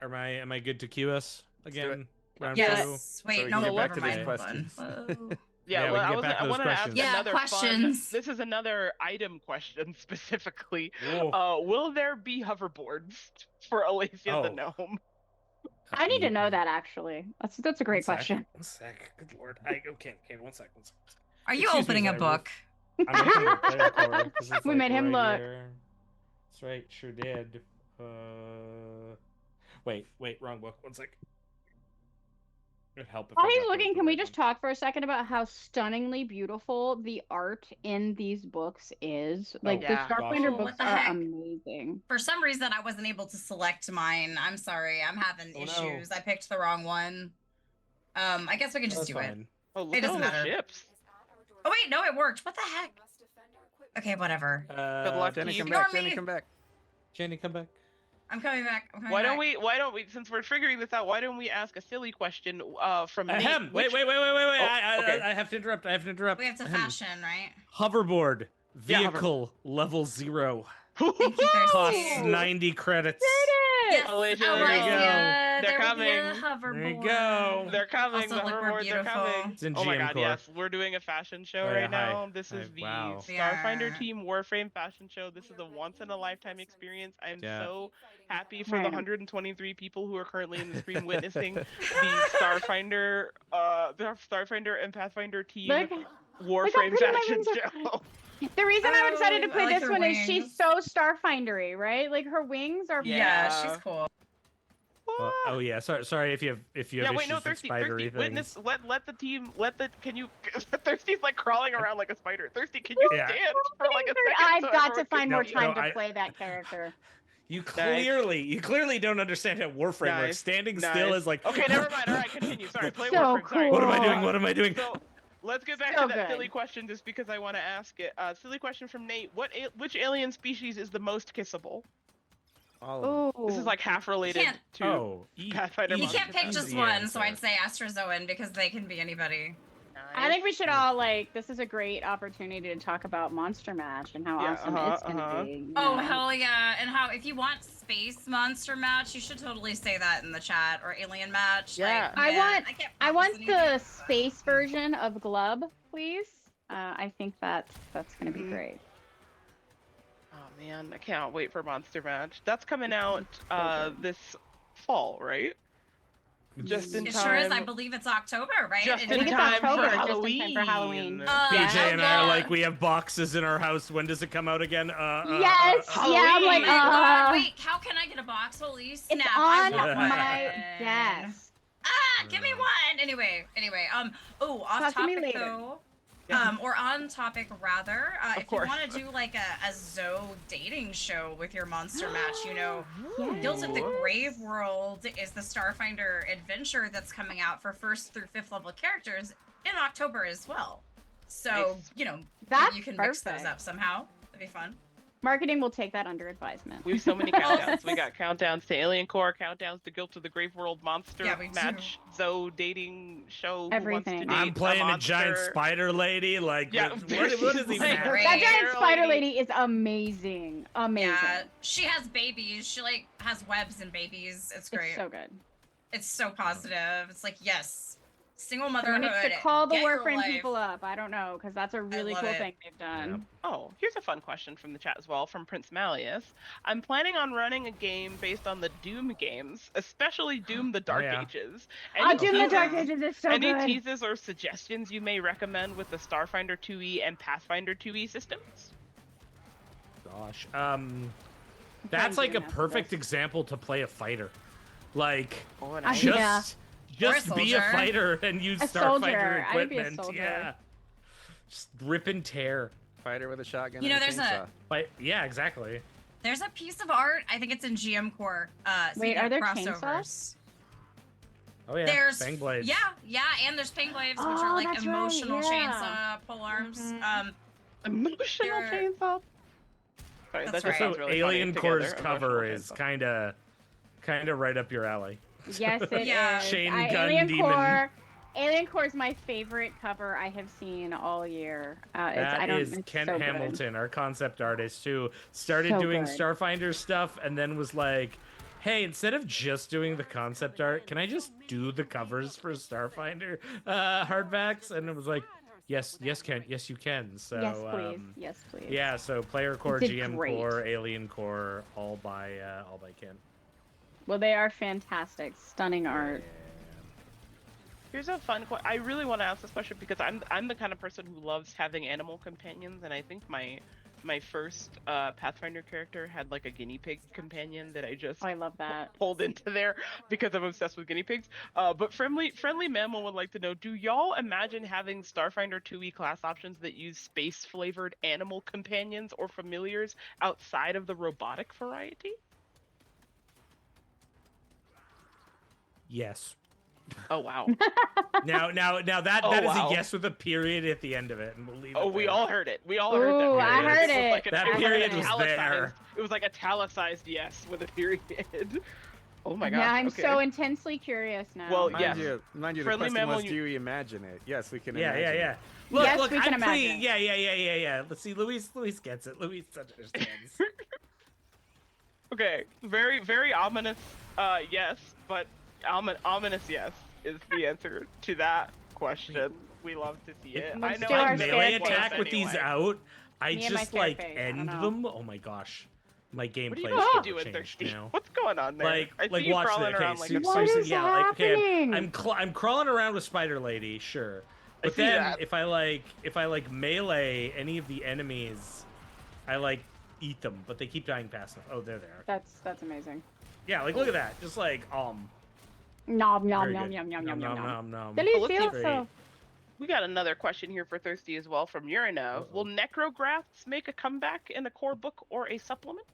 All right, am I good to queue us do again? Round Yes. So Wait, we no, can get back never to mind. these Hold on. questions. Yeah, Yeah, we well, can I get was back to I those wanted to ask questions. Yeah, another questions. fun. This is another item question specifically. Whoa. Will there be hoverboards for Alethea the Oh. gnome? I need to know that actually. That's a great question. One sec. Good lord. Okay, 1 second. Are you Excuse me, opening a Zyra. book? I'm opening the player card 'cause it's, We like, made him right look. here. That's right, sure did. Wait, wrong book. 1 sec. It'd help if While I he's got the looking, can we right just one. talk for a second about how stunningly beautiful the art in these books is? Like yeah. the Starfinder Oh, books what the are heck? amazing. For some reason, I wasn't able to select mine. I'm sorry. I'm having Oh, no. issues. I picked the wrong one. I guess we can just That's do it. fine. Oh, look It at doesn't all the matter. ships. Oh wait, no, it worked. What the heck? Okay, whatever. luck to Jenny, you. come Ignore back. Jenny, me. come back. Jenny, come back. I'm coming back. I'm coming Why back. don't we, since we're figuring this out, why don't we ask a silly question from Nate? Ahem. Wait. which- Wait. okay. I have to interrupt. We have to Ahem. fashion, right? Hoverboard. Yeah, Vehicle level 0. Thank you, Costs Thirsty. 90 credits. Yes, Alethea, oh, there you Alethea, go. They're there coming. would be a hoverboard. There you go. They're coming. Also, the look, we're hoverboards are beautiful. coming. It's in Oh my GM god, Core. yes. We're doing a fashion show Oh, yeah, right now. hi. This Hi, is the wow. Starfinder Yeah. Team Warframe fashion show. This is a once in a lifetime experience. I am Yeah. so happy for the Right. 123 people who are currently in the stream witnessing the Starfinder and Pathfinder Team Look, Warframe pretty my fashion wings are. show. The reason I'm excited to Oh, I play like this her one is wings. she's so Starfindery, right? Like her wings are. Yeah, Yeah. she's cool. Well, oh yeah, sorry if you have Yeah, issues wait, no, with Thirsty, spidery things. witness, let the team, can you, Thirsty's like crawling around like a spider. Thirsty, can you Yeah. stand for like a second? I've so got to everyone find can more see you? time No, to I- play that character. You clearly don't understand how Warframe works. Nice, Standing nice. still is like. Okay, never mind. All right, continue. Sorry, play So Warframe. Sorry. What am I cool. doing? What am I doing? So let's get back So to that good. silly question, just because I want to ask it. Silly question from Nate: which alien species is the most kissable? All of them. Oh, This is like half related can't- to Oh, Pathfinder. You Monster can't pick Manual. just Easy one, so I'd answer. say Astrozoan because they can be anybody. I think we should all like. This is a great opportunity to talk about Monster Match and how Yeah, awesome it's gonna be. you Oh know? hell yeah! And how if you want space monster match, you should totally say that in the chat or alien match. Yeah. Like, I man, want- can't I promise want anything. the space version of Glub, please. I think that's gonna be Mhm. great. Oh man, I can't wait for Monster Match. That's coming out this fall, right? Just in It time. sure is. I believe it's October, right? Just It in I think is. it's time October, for just in time for Halloween. PJ and I yeah. are like, we have boxes in our house. When does it come out again? Yes, yeah, I'm Oh like, my God, uh, wait, how can I get a box? Holy snap! it's I on want one. my desk. Ah, give me one. Anyway. Oh, off Talk to me topic later. though. Yeah. Or on topic rather. Of If you course. want to do like a Zoe dating show with your monster match, Yes. Guild of the Grave World is the Starfinder adventure that's coming out for 1st through 5th level characters in October as well. So, Nice. That's you can mix those perfect. up somehow. That'd be fun. Marketing will take that under advisement. We have so many countdowns. We got countdowns to Alien Core, countdowns to Guild to the Grave World Monster Yeah, we do. Match, Zoe dating show. Everything. Who wants to I'm date playing a monster. giant spider lady. Like, Yeah, what is even Like, happening? great. That giant Spider spider lady. lady is amazing. Amazing. Yeah, she has babies. She like has webs and babies. It's great. It's so good. It's so positive. It's like, yes, single Someone motherhood. needs to call the get your Warframe life. people up. I don't know, because that's a really love cool it. thing they've done. Oh, here's a fun question from the chat as well, from Prince Malleus. I'm planning on running a game based on the Doom games, especially Doom the Dark yeah. Ages. Oh, Doom the teases- Dark Ages is so Any good. teases or suggestions you may recommend with the Starfinder 2e and Pathfinder 2e systems? Gosh. That's like a Doom after perfect this. example to play a fighter. Like, Oh, I- yeah. just be a soldier. fighter and use A Starfinder soldier. I would be a equipment. soldier. Yeah. Just rip and tear. Fighter with a shotgun. You know, and a there's chainsaw. Like, yeah, exactly. There's a piece of art. I think it's in GM Core. Wait, speaking are of there crossovers. chainsaws? Oh yeah. There's Fang blades. yeah, and there's Fang blades, which are Oh, like that's right, emotional yeah. chainsaw pole arms. Mhm. Emotional They're- chainsaw. Sorry, That's that just right. sounds So really Alien funny Core's together. cover Emotional is chainsaw. kind of right up your alley. Yes, it is. Yeah. Chain gun Alien demon. Core. Alien Core is my favorite cover I have seen all year. I That don't. is It's Kent so good. Hamilton, our concept artist, who started So doing good. Starfinder stuff and then was like, hey, instead of just doing the concept art, can I just do the covers for Starfinder hardbacks? And it was like, yes, Kent, yes, you can. So, Yes, please. Yes, please. yeah, so Player Core, Did GM great. Core, Alien Core, all by Kent. Well, they are fantastic, stunning art. Here's a fun question. I really want to ask this question because I'm the kind of person who loves having animal companions, and I think my first Pathfinder character had like a guinea pig companion that I just Oh, I love that. pulled into there because I'm obsessed with guinea pigs. But friendly mammal would like to know: do y'all imagine having Starfinder 2e class options that use space flavored animal companions or familiars outside of the robotic variety? Yes. Oh wow! Now that Oh, is wow. a yes with a period at the end of it, and we'll leave it Oh, we there. all heard it. We all heard that. Ooh, I period. heard was it. like an- That it was like period an was italicized- there. It was like italicized yes with a period. Oh my gosh. Yeah, I'm okay. so intensely curious now. Well, Mind yeah. you, the Friendly question mammal, was, you- do you imagine it? Yes, we can Yeah, imagine yeah. it. Look, Yes, look, we can I'm pretty. imagine. Yeah. Let's see, Luis gets it. Luis understands. Okay, very ominous. Yes, but ominous yes is the answer to that question. We love to see it. I Let's know do I our made melee scare one attack face with these anyway. out, I Me and my just scare like face, I don't end know. them. Oh my gosh, my What are you gameplay guys is doing, changed Thirsty? now. What's going on there? Like I see you watch crawling that. around Okay, like so, a What seriously, is yeah, like okay, happening? I'm crawling around with Spider Lady, sure. But see then that. if I like melee any of the enemies, I like eat them, but they keep dying fast enough. Oh, they're there. That's amazing. Yeah, like look at that. Just like Nom nom very nom good. nom nom nom nom nom. nom. Delicioso. We got another question here for Thirsty as well from Urinov. Will necrographs make a comeback in a core book or a supplement?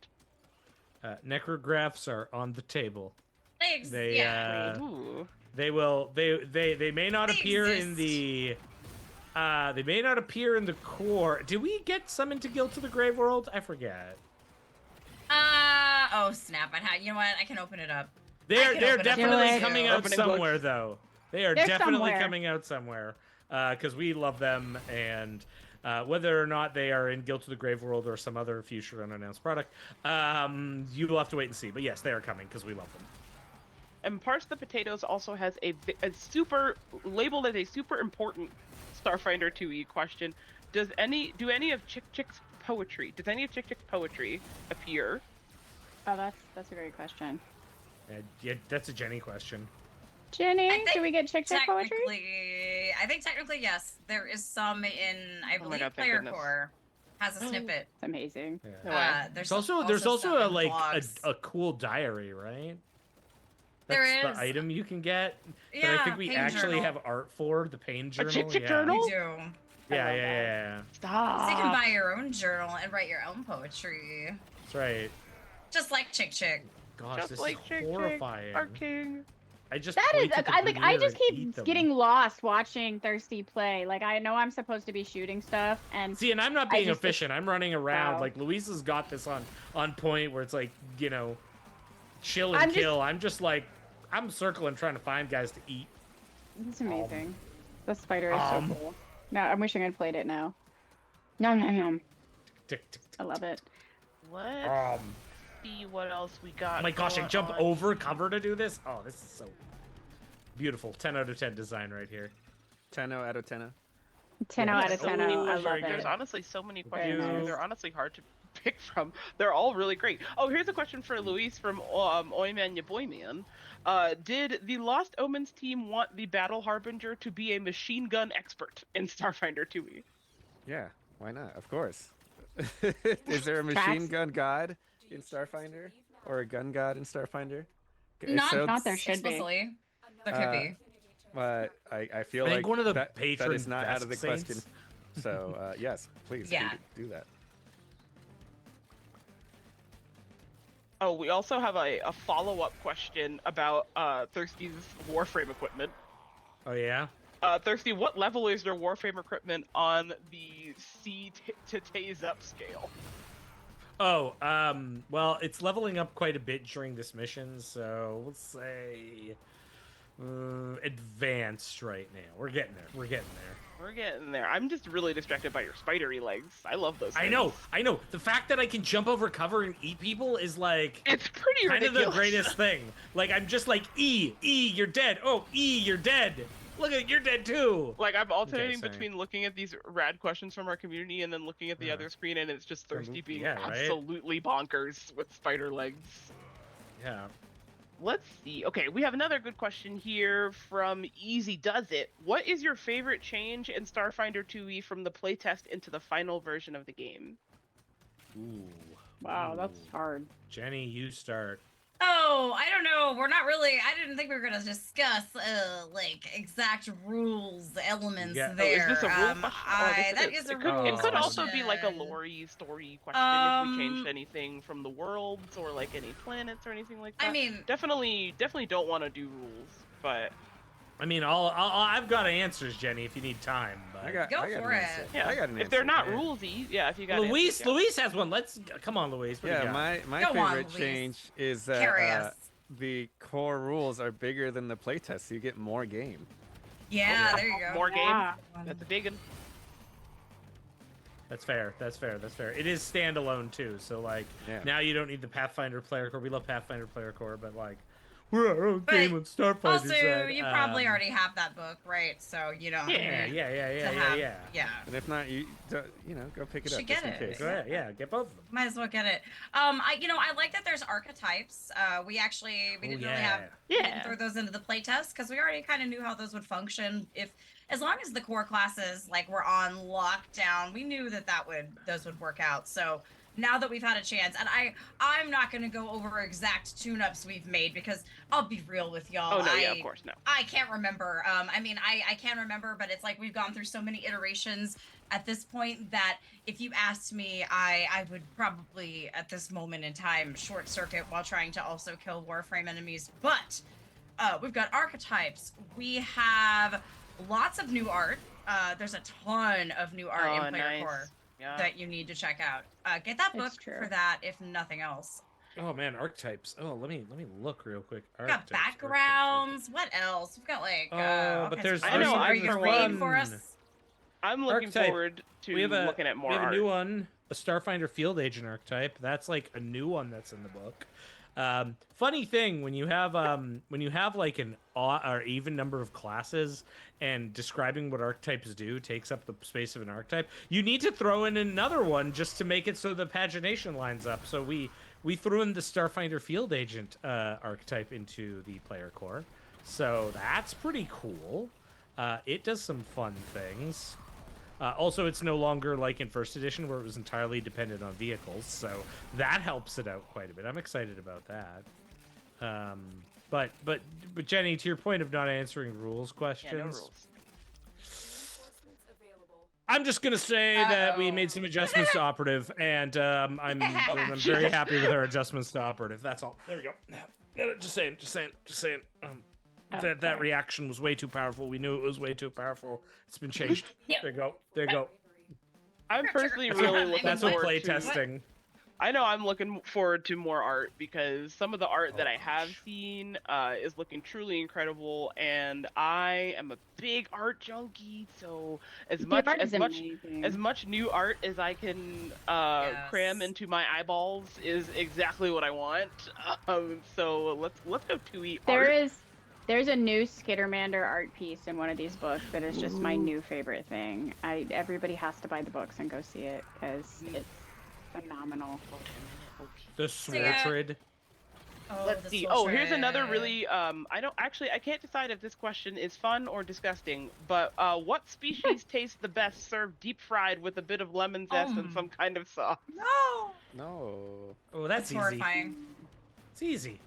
Necrographs are on the table. Thanks. They yeah. Ooh. they will they may not They appear in exist. the they may not appear in the core. Did we get summoned to Guild to the Grave World? I forget. Oh snap! You know what? I can open it up. They're can open up definitely Do it. coming out Opening somewhere books. though. They are They're definitely somewhere. coming out somewhere because we love them, and whether or not they are in Guild to the Grave World or some other future unannounced product, you will have to wait and see. But yes, they are coming because we love them. And Parse the Potatoes also has a super labeled as a super important Starfinder 2e question. Do any of Chick Chick's poetry appear? Oh, that's a great question. Yeah, that's a Jenny question. Jenny, I think do we get chick chick poetry? I think technically yes. There is some in I Oh my believe God, thank Player goodness. Core has a snippet. It's amazing. Yeah. No way. There's also some a in like blogs. a cool diary, right? There That's is. the item you can get. Yeah, that I think we pain actually journal. have art for the pain journal. Chick Chick yeah. journal? You do. Yeah, I love yeah. Stop. So you can buy your own journal and write your own poetry, That's right. just like Chick Chick. Gosh, Just this like is Chick Chick, horrifying. our king. I just That is, point at the I veneer just and keep eat them. getting lost watching Thirsty play. Like I know I'm supposed to be shooting stuff, and See, and I'm not I being just- efficient. I'm running around. Wow. Like Luisa's got this on point where it's like, you know, chill and I'm just- kill. I'm just like, I'm circling trying to find guys to eat. it's amazing. The spider is Um. so cool. No, I'm wishing I'd played it now. Nom nom nom. Tick, tick, I love it. Let's see what else we got. Oh my gosh, I going jump on. over cover to do this? Oh, this is so Beautiful. 10 out of 10 design right here. 10 out of 10. 10 Yeah. out of So 10. many I questions. love There's it. honestly so many Very questions here. nice. They're honestly hard to pick from. They're all really great. Oh, here's a question for Luis from Oyman Yaboyman. Did the Lost Omens team want the Battle Harbinger to be a machine gun expert in Starfinder 2e? Yeah, why not? Of course. Is there a machine gun god in Starfinder? Or a gun god in Starfinder? Not there should be. explicitly. There could be. But I feel I like think one of the that patron is not out of the Vesk question. saints. So, yes, please Yeah. do that. Oh, we also have a follow-up question about Thirsty's Warframe equipment. Oh, yeah? Thirsty, what level is your Warframe equipment on the C to Tase up scale? Oh, well, it's leveling up quite a bit during this mission, so let's say advanced right now. We're getting there. We're getting there. I'm just really distracted by your spidery legs. I love those things. I know. The fact that I can jump over cover and eat people is like It's pretty kind ridiculous. of the greatest thing. Like I'm just like E, you're dead. Oh, E, you're dead. Look at you're dead too. Like I'm alternating sorry. between looking at these rad questions from our community and then looking at the other screen, and it's just Thirsty being yeah, right? absolutely bonkers with spider legs. Yeah. Let's see. Okay, we have another good question here from Easy Does It. What is your favorite change in Starfinder 2e from the playtest into the final version of the game? Ooh. Wow, that's Ooh. hard. Jenny, you start. Oh, I don't know. We're not really. I didn't think we were gonna discuss like exact rules, elements Yeah. Oh, there. is this a rule question? That is a it rule could also question. be like a lore story question if we changed anything from the worlds or like any planets or anything like that. I mean, definitely don't want to do rules, but I mean, I've got answers, Jenny, if you need time. But Go I got for an it. answer. yeah, I got an if they're answer, not yeah. rulesy, yeah, if you got Luis, answers, yeah. Luis has one. Let's come on, Luis. What do you Yeah, got? my Go on, favorite Luis. change is Carry that us. the core rules are bigger than the playtest, so you get more game. Yeah, there you go. More game. Yeah. That's a big one. That's fair. It is standalone too, so like Yeah. now you don't need the Pathfinder player core. We love Pathfinder player core, but like we're our own But game on Starfinder Also, side. you probably already have that book, right? So you don't. Yeah. need to have- Yeah. And if not, you know, go pick it Should up get just in it. case. Go ahead, yeah, get both of them. Might as well get it. I like that there's archetypes. We didn't really have we didn't throw those into the playtest because we already kind of knew how those would function. As long as the core classes like were on lockdown, we knew those would work out. So now that we've had a chance, and I'm not gonna go over exact tune-ups we've made because I'll be real with y'all. Oh no, yeah, of course, no. I can't remember. I can remember, but it's like we've gone through so many iterations at this point that if you asked me, I would probably at this moment in time short circuit while trying to also kill Warframe enemies. But we've got archetypes. We have lots of new art. There's a ton of new art in Player nice. Core Yeah. that you need to check out. Get that book It's true. for that, if nothing else. Oh man, archetypes. Oh, let me look real quick. We've got backgrounds. What else? We've got like. all but kinds there's- of I know, stuff. Are I'm you gonna for read one. for us? I'm looking Archetype. forward to We have looking at more we have art. a new one, a Starfinder Field Agent archetype. That's like a new one that's in the book. Funny thing, when you have like an odd or even number of classes and describing what archetypes do takes up the space of an archetype, you need to throw in another one just to make it so the pagination lines up. So we threw in the Starfinder Field Agent archetype into the player core. So that's pretty cool. It does some fun things. Also, it's no longer like in first edition where it was entirely dependent on vehicles, so that helps it out quite a bit. I'm excited about that. But Jenny, to your point of not answering rules Yeah, questions, no rules. I'm just gonna say that we made some adjustments to operative, and I'm very happy with our adjustments to operative. That's all. There we go. Just saying. That reaction was way too powerful. We knew it was way too powerful. It's been changed. Yep. There you go. I'm personally really looking That's what forward play to. testing. I know I'm looking forward to more art because some of the art that I have seen is looking truly incredible, and I am a big art junkie. So as much new art as I can cram into my eyeballs is exactly what I want. So let's go to eat art. There's a new Skittermander art piece in one of these books that is just my new favorite thing. Everybody has to buy the books and go see it because it's phenomenal. The Swartrid. Oh, Let's the see. soul Oh, here's another shred. really I can't decide if this question is fun or disgusting, but what species tastes the best served deep fried with a bit of lemon zest and some kind of sauce? No. No. Oh, that's easy. horrifying. It's easy.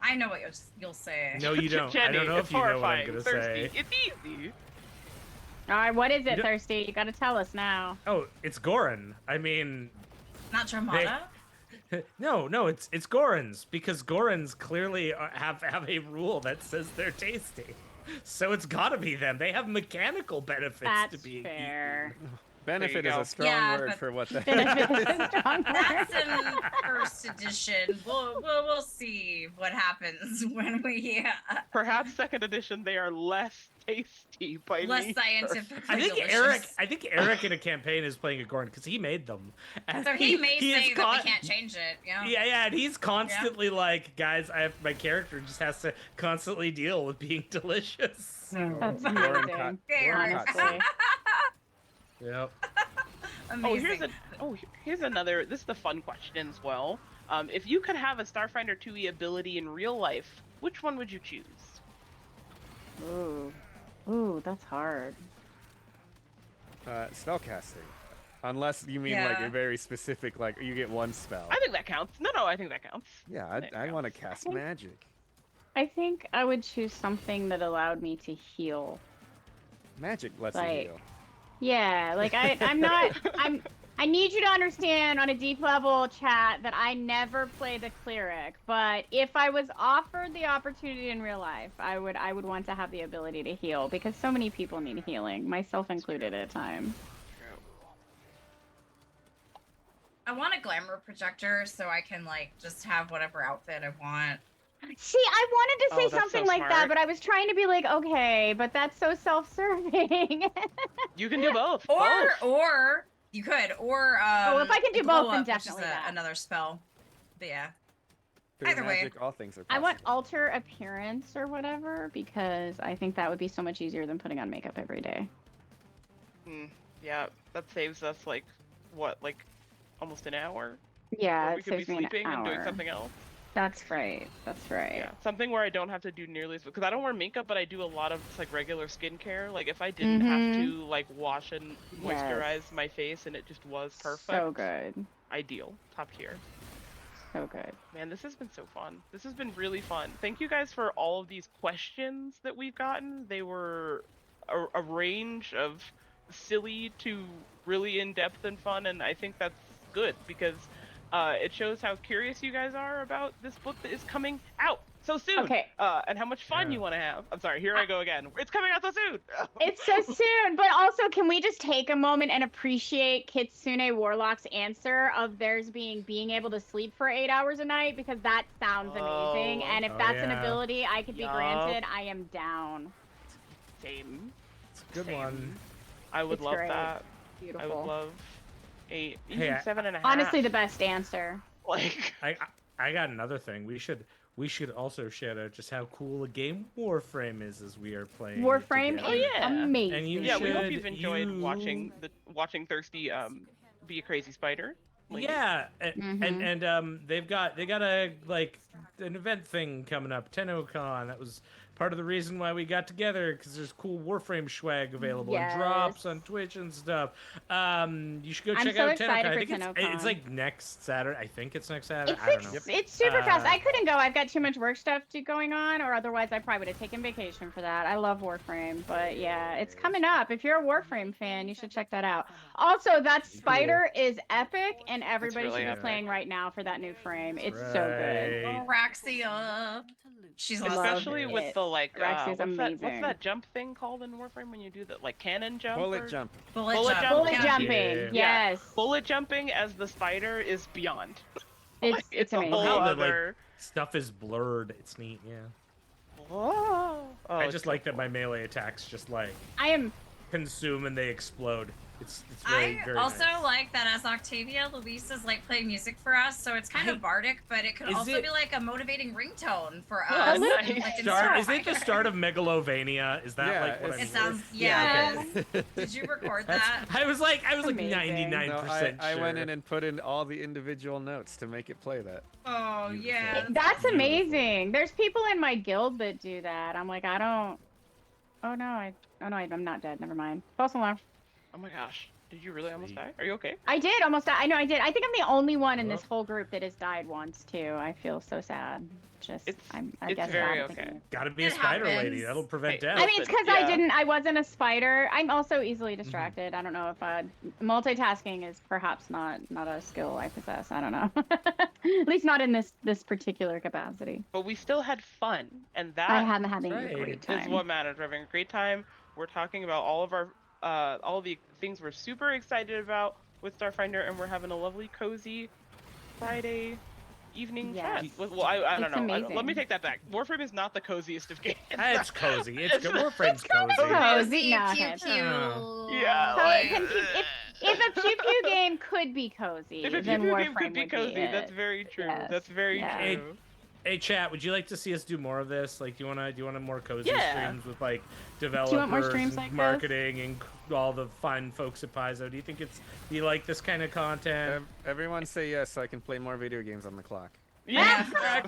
I know what you'll say. No, you don't. I Jenny, don't know it's if you know what I'm horrifying. gonna Thirsty. say. It's easy. All right, what is You it, don't- Thirsty? You gotta tell us now. Oh, it's Goran. I mean, Not Dramata? no, it's Gorans because Gorans clearly have a rule that says they're tasty. So it's got to be them. They have mechanical benefits That's to being fair. Benefit is go. a strong Yeah, word but- for what the Benefit is a strong word. That's in first edition. We'll see what happens when we Perhaps second edition they are less tasty by less nature. scientifically I think delicious. Eric in a campaign is playing a Goran because he made them. And So he may is say that we can't change it. Yeah. Yeah, and he's constantly like, guys, my character just has to constantly deal with being delicious. That's Goran amazing. cut. Okay, Goran Eric. cut. Honestly. Yep. Amazing. Here's another. This is the fun question as well. If you could have a Starfinder 2e ability in real life, which one would you choose? Ooh, that's hard. Spellcasting. Unless you mean like Yeah. a very specific, like you get one spell. I think that counts. No, I think that counts. Yeah, There I you want to go. cast think- magic. I think I would choose something that allowed me to heal. Magic lets Like- you heal. Yeah, like I need you to understand on a deep level, chat, that I never play the cleric. But if I was offered the opportunity in real life, I would want to have the ability to heal because so many people need healing, myself included at times. I want a glamour projector so I can like just have whatever outfit I want. See, I wanted to Oh, say that's something so like that, smart. but I was trying to be like, okay, but that's so self-serving. You can do both. Or you could, or Oh, if I can do glow both, then up, which is definitely that. another spell. But yeah. Through Either way. magic, all things are I possible. want alter appearance or whatever because I think that would be so much easier than putting on makeup every day. Yeah, that saves us like almost an hour. Yeah, Where it we could be saves me sleeping an and doing hour. something else. That's right. That's right. Yeah, something where I don't have to do nearly as because I don't wear makeup, but I do a lot of just, like regular skincare. Like if I didn't have to like wash and moisturize my face and it just was perfect. So good. Ideal, top tier. So good. Man, this has been so fun. This has been really fun. Thank you guys for all of these questions that we've gotten. They were a range of silly to really in-depth and fun, and I think that's good because it shows how curious you guys are about this book that is coming out so soon. Okay. And how much fun you want to have. I'm sorry, here I go again. It's coming out so soon. It's so soon, but also can we just take a moment and appreciate Kitsune Warlock's answer of theirs being able to sleep for 8 hours a night because that sounds amazing. And if Oh, that's an yeah. ability I could be Yup. granted, I am down. Same. It's a good Same. one. I would It's love great. that. Beautiful. I would love 8, Hey, even I- 7.5. Honestly, the best answer. like. I got another thing. We should also shout out just how cool a game Warframe is as we are playing. it Warframe together. is yeah. amazing. And you Yeah, we hope should- you've enjoyed you- watching Thirsty be a crazy spider. Like, Yeah, Mhm. and they got a like an event thing coming up, TennoCon. That was part of the reason why we got together because there's cool Warframe swag available and drops Yes. on Twitch and stuff. You should go I'm check so out excited TennoCon. I for think it's TennoCon. like next Saturday. I think it's next Saturday. It's I don't know. it's super fast. Uh, I couldn't go. I've got too much work stuff going on, or otherwise I probably would have taken vacation for that. I love Warframe, but yeah, it's coming up. If you're a Warframe fan, you should check that out. Also, that spider is epic, and everybody really should be epic. playing right now for that new frame. It's Right. so good. Oh, Raxia. She's Love awesome. Especially with it. the like Rex is what's amazing. that jump thing called in Warframe when you do that like cannon jump? Bullet or- jump. Bullet Bullet jump. jump. Bullet Yeah. jumping, Yeah. yes. Bullet jumping as the spider is beyond. It's a amazing. whole How the, like, other. Stuff is blurred. It's neat. Yeah. Oh, I it's just so like that cool. my melee attacks just like I am consume and they explode. It's very, I very also nice. like that as Octavia, Luis is like playing music for us, so it's kind of bardic, but it could Is also it- be like a motivating ringtone for Oh, us. nice. Like in Is it the Starfinder. start of Megalovania? Is that Yeah, like what it's- I'm It sounds, Yeah, yeah. okay. Did you record That's, that? I was like Amazing. 99% No, I went sure. in and put in all the individual notes to make it play that. Oh, Beautiful. yeah. That's Beautiful. amazing. There's people in my guild that do that. I'm like, I don't. Oh no, I'm not dead. Never mind. False alarm. Oh my gosh. Did you really almost Sweet. die? Are you okay? I did almost die. I know I did. I think I'm the only one in this Well. whole group that has died once too. I feel so sad. Just I it's guess very bad okay. thinking. Gotta be a It spider lady. happens. That'll prevent Hey, death. I mean, it's because Yeah. I wasn't a spider. I'm also easily distracted. I don't know if multitasking is perhaps not a skill I possess. I don't know. At least not in this particular capacity. But we still had fun, and I that am having right. a great is time. what matters. We're having a great time. We're talking about all of our all the things we're super excited about with Starfinder, and we're having a lovely, cozy Friday evening chat. Yes. Well, I don't It's know. Let me amazing. take that back. Warframe is not the coziest of games. It's cozy. It's good. It's- Warframe's cozy. cozy. No, Pew, okay. pew. Yeah, So like, it can if a pew pew game could be cozy, if a then PvP Warframe game could be would cozy, it. that's very true. Yes, That's very yeah. true. Hey chat, would you like to see us do more of this? Like, do you wanna more cozy Yeah. streams with like want developers, more streams and like this? marketing, and all the fun folks at Paizo? Do you like this kind of content? Everyone say yes so I can play more video games on the clock. Yeah. Yeah.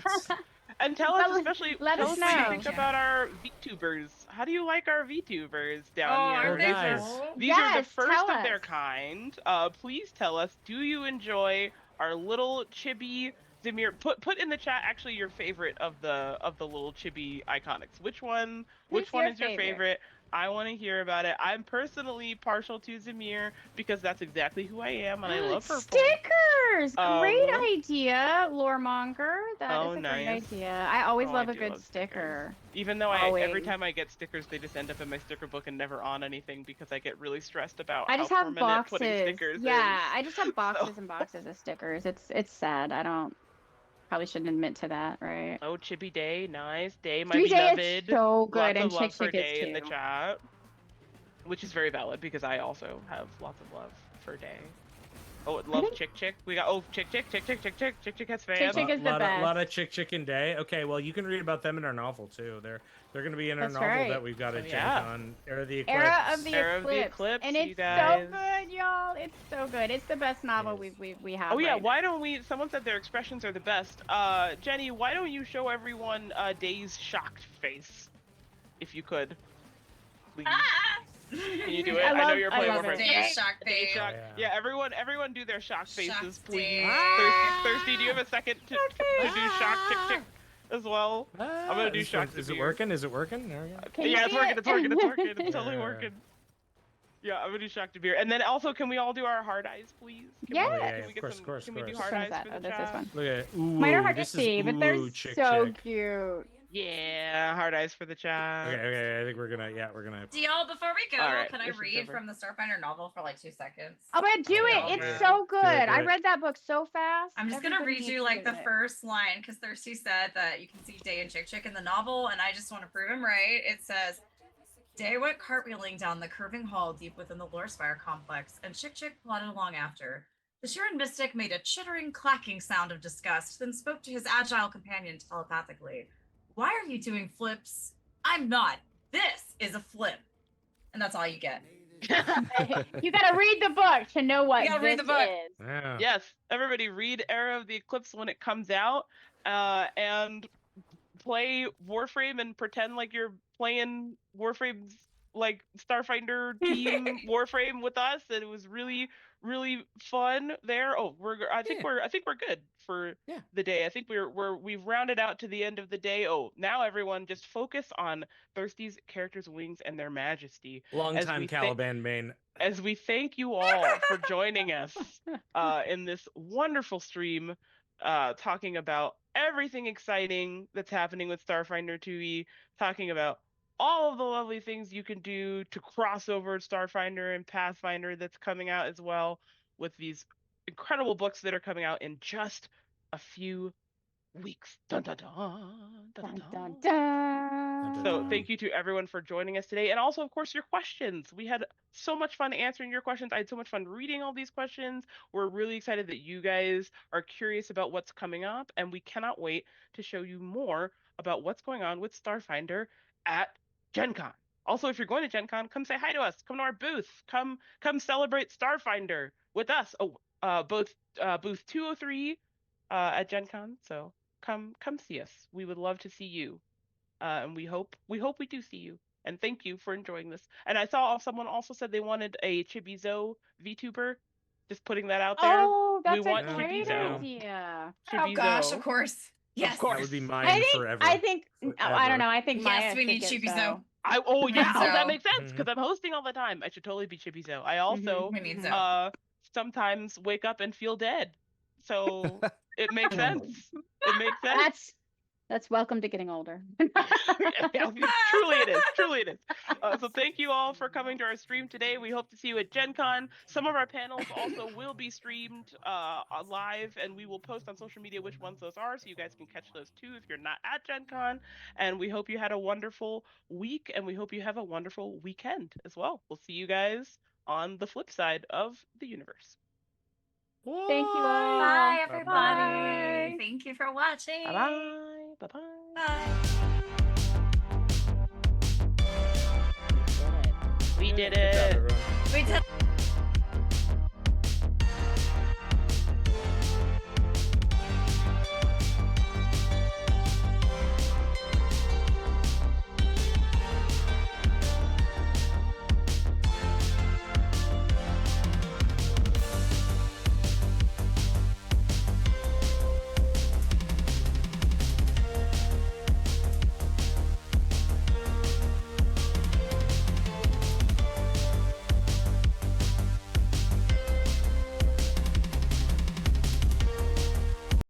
And tell us, Well, especially, let tell us us what you know. think about our VTubers. How do you like our VTubers down Oh, here? aren't they guys. cool? These are the Yes, first tell of their us. kind. Please tell us, do you enjoy our little chibi Demir? Put in the chat actually your favorite of the little chibi iconics. Which one Who's is your favorite? favorite? I want to hear about it. I'm personally partial to Zamir because that's exactly who I am, and I love purple. Stickers! Great Um, idea, Loremonger. That is Oh, a great nice. idea. I always Oh, love I a do good love sticker. Even though every Always. time I get stickers, they just end up in my sticker book and never on anything because I get really stressed about I just how have permanent putting boxes. stickers Yeah, is. I just have boxes So- and boxes of stickers. It's sad. I don't probably shouldn't admit to that, right? Oh, Chibi Day, nice day, my Chibi Day beloved. is so good, Lots and of love Chick for Chick is Day in the too. chat, which is very valid because I also have lots of love for Day. Oh, love think- Chick Chick. We got Chick Chick has fans. Chick is the lot of best. Chick Chicken Day. Okay, well you can read about them in our novel too. They're gonna be in our That's novel right. that we've got at Oh, Gen yeah. Con. Era of the Eclipse. Era of the Era of the Eclipse, Eclipse, and you it's guys. so good, y'all. It's so good. It's the best novel Yes. we have. Oh yeah, right why don't we? Someone said their expressions are the best. Jenny, why don't you show everyone Day's shocked face, if you could, please? Ah! Can you do it? I I know love- you're I playing love Warframe. it. Day shock Day babe. shock. Oh, Yeah. yeah. Everyone do their shocked faces, Shocked please. day. Thirsty, do you have a second to do shock Chick as well? Ah, I'm gonna do this shock one- Is to it beer. working? Is it working? There we go. Can you Yeah, it's see working. it? It's working. It's working. It's totally Yeah. working. Yeah, I'm gonna do shock to beer, and then also, can we all do our hard eyes, please? Can Yeah. we, Oh, yeah, can of we get course, some? of course, Can of we do course. hard Which eyes one's for that? the Oh, that's this chat? one. Look at ooh, Mine are hard to this is- see, but they're ooh, Chick so Chick. cute. Yeah, hard eyes for the chat. Okay, I think we're gonna Y'all, before we go, All right, can I this is read over. from the Starfinder novel for like 2 seconds? Oh, but do Oh, it. yeah. It's man. so good. Do it, do I it. read that book so fast. I'm just gonna Everybody read needs you to like the read it. first line because Thirsty said that you can see Day and Chick Chick in the novel, and I just want to prove him right. It says, Day went cartwheeling down the curving hall deep within the Lorespire complex, and Chick Chick plodded along after. The Sharon Mystic made a chittering, clacking sound of disgust, then spoke to his agile companion telepathically. Why are you doing flips? I'm not. This is a flip. And that's all you get. You gotta read the book to know what You gotta read this the book. is. Yeah. Yes, everybody read Era of the Eclipse when it comes out, and play Warframe and pretend like you're playing Warframe's like Starfinder team Warframe with us, and it was really fun there. Oh, I think Yeah. we're good for Yeah. the day. I think we've rounded out to the end of the day. Oh, now everyone just focus on Thirsty's characters' wings and their majesty. Long As time we Caliban main. As we thank you all for joining us in this wonderful stream, talking about everything exciting that's happening with Starfinder 2e, talking about all of the lovely things you can do to cross over Starfinder and Pathfinder that's coming out as well, with these incredible books that are coming out in just a few weeks. Dun dun dun dun Dun, dun. dun, dun. So thank you to everyone for joining us today, and also, of course, your questions. We had so much fun answering your questions. I had so much fun reading all these questions. We're really excited that you guys are curious about what's coming up, and we cannot wait to show you more about what's going on with Starfinder at Gen Con. Also, if you're going to Gen Con, come say hi to us. Come to our booth. Come celebrate Starfinder with us. Oh, both booth 203 at Gen Con. So come see us. We would love to see you. And we hope we do see you. And thank you for enjoying this. And I saw someone also said they wanted a Chibizo VTuber. Just putting that out there. Oh, We that's a want great Chibizo. idea. Oh gosh, of Chibizo. course. Yes. course. That would be I mine think forever. I think I don't Forever. know. I think Maya Yes, we need should get Chibizo. so. Oh yeah, Paizo. that makes sense Mhm. because I'm hosting all the time. I should totally be Chibizo. I also We need so. sometimes wake up and feel dead. So it makes sense. It makes sense. That's welcome to getting older. Yeah, truly it is. Truly it is. So thank you all for coming to our stream today. We hope to see you at Gen Con. Some of our panels also will be streamed live, and we will post on social media which ones those are, so you guys can catch those too if you're not at Gen Con. And we hope you had a wonderful week, and we hope you have a wonderful weekend as well. We'll see you guys on the flip side of the universe. Thank you all. Bye, everybody. Bye. Thank you for watching. Bye-bye. Bye-bye. Bye. We did Good job, it. everyone. We did.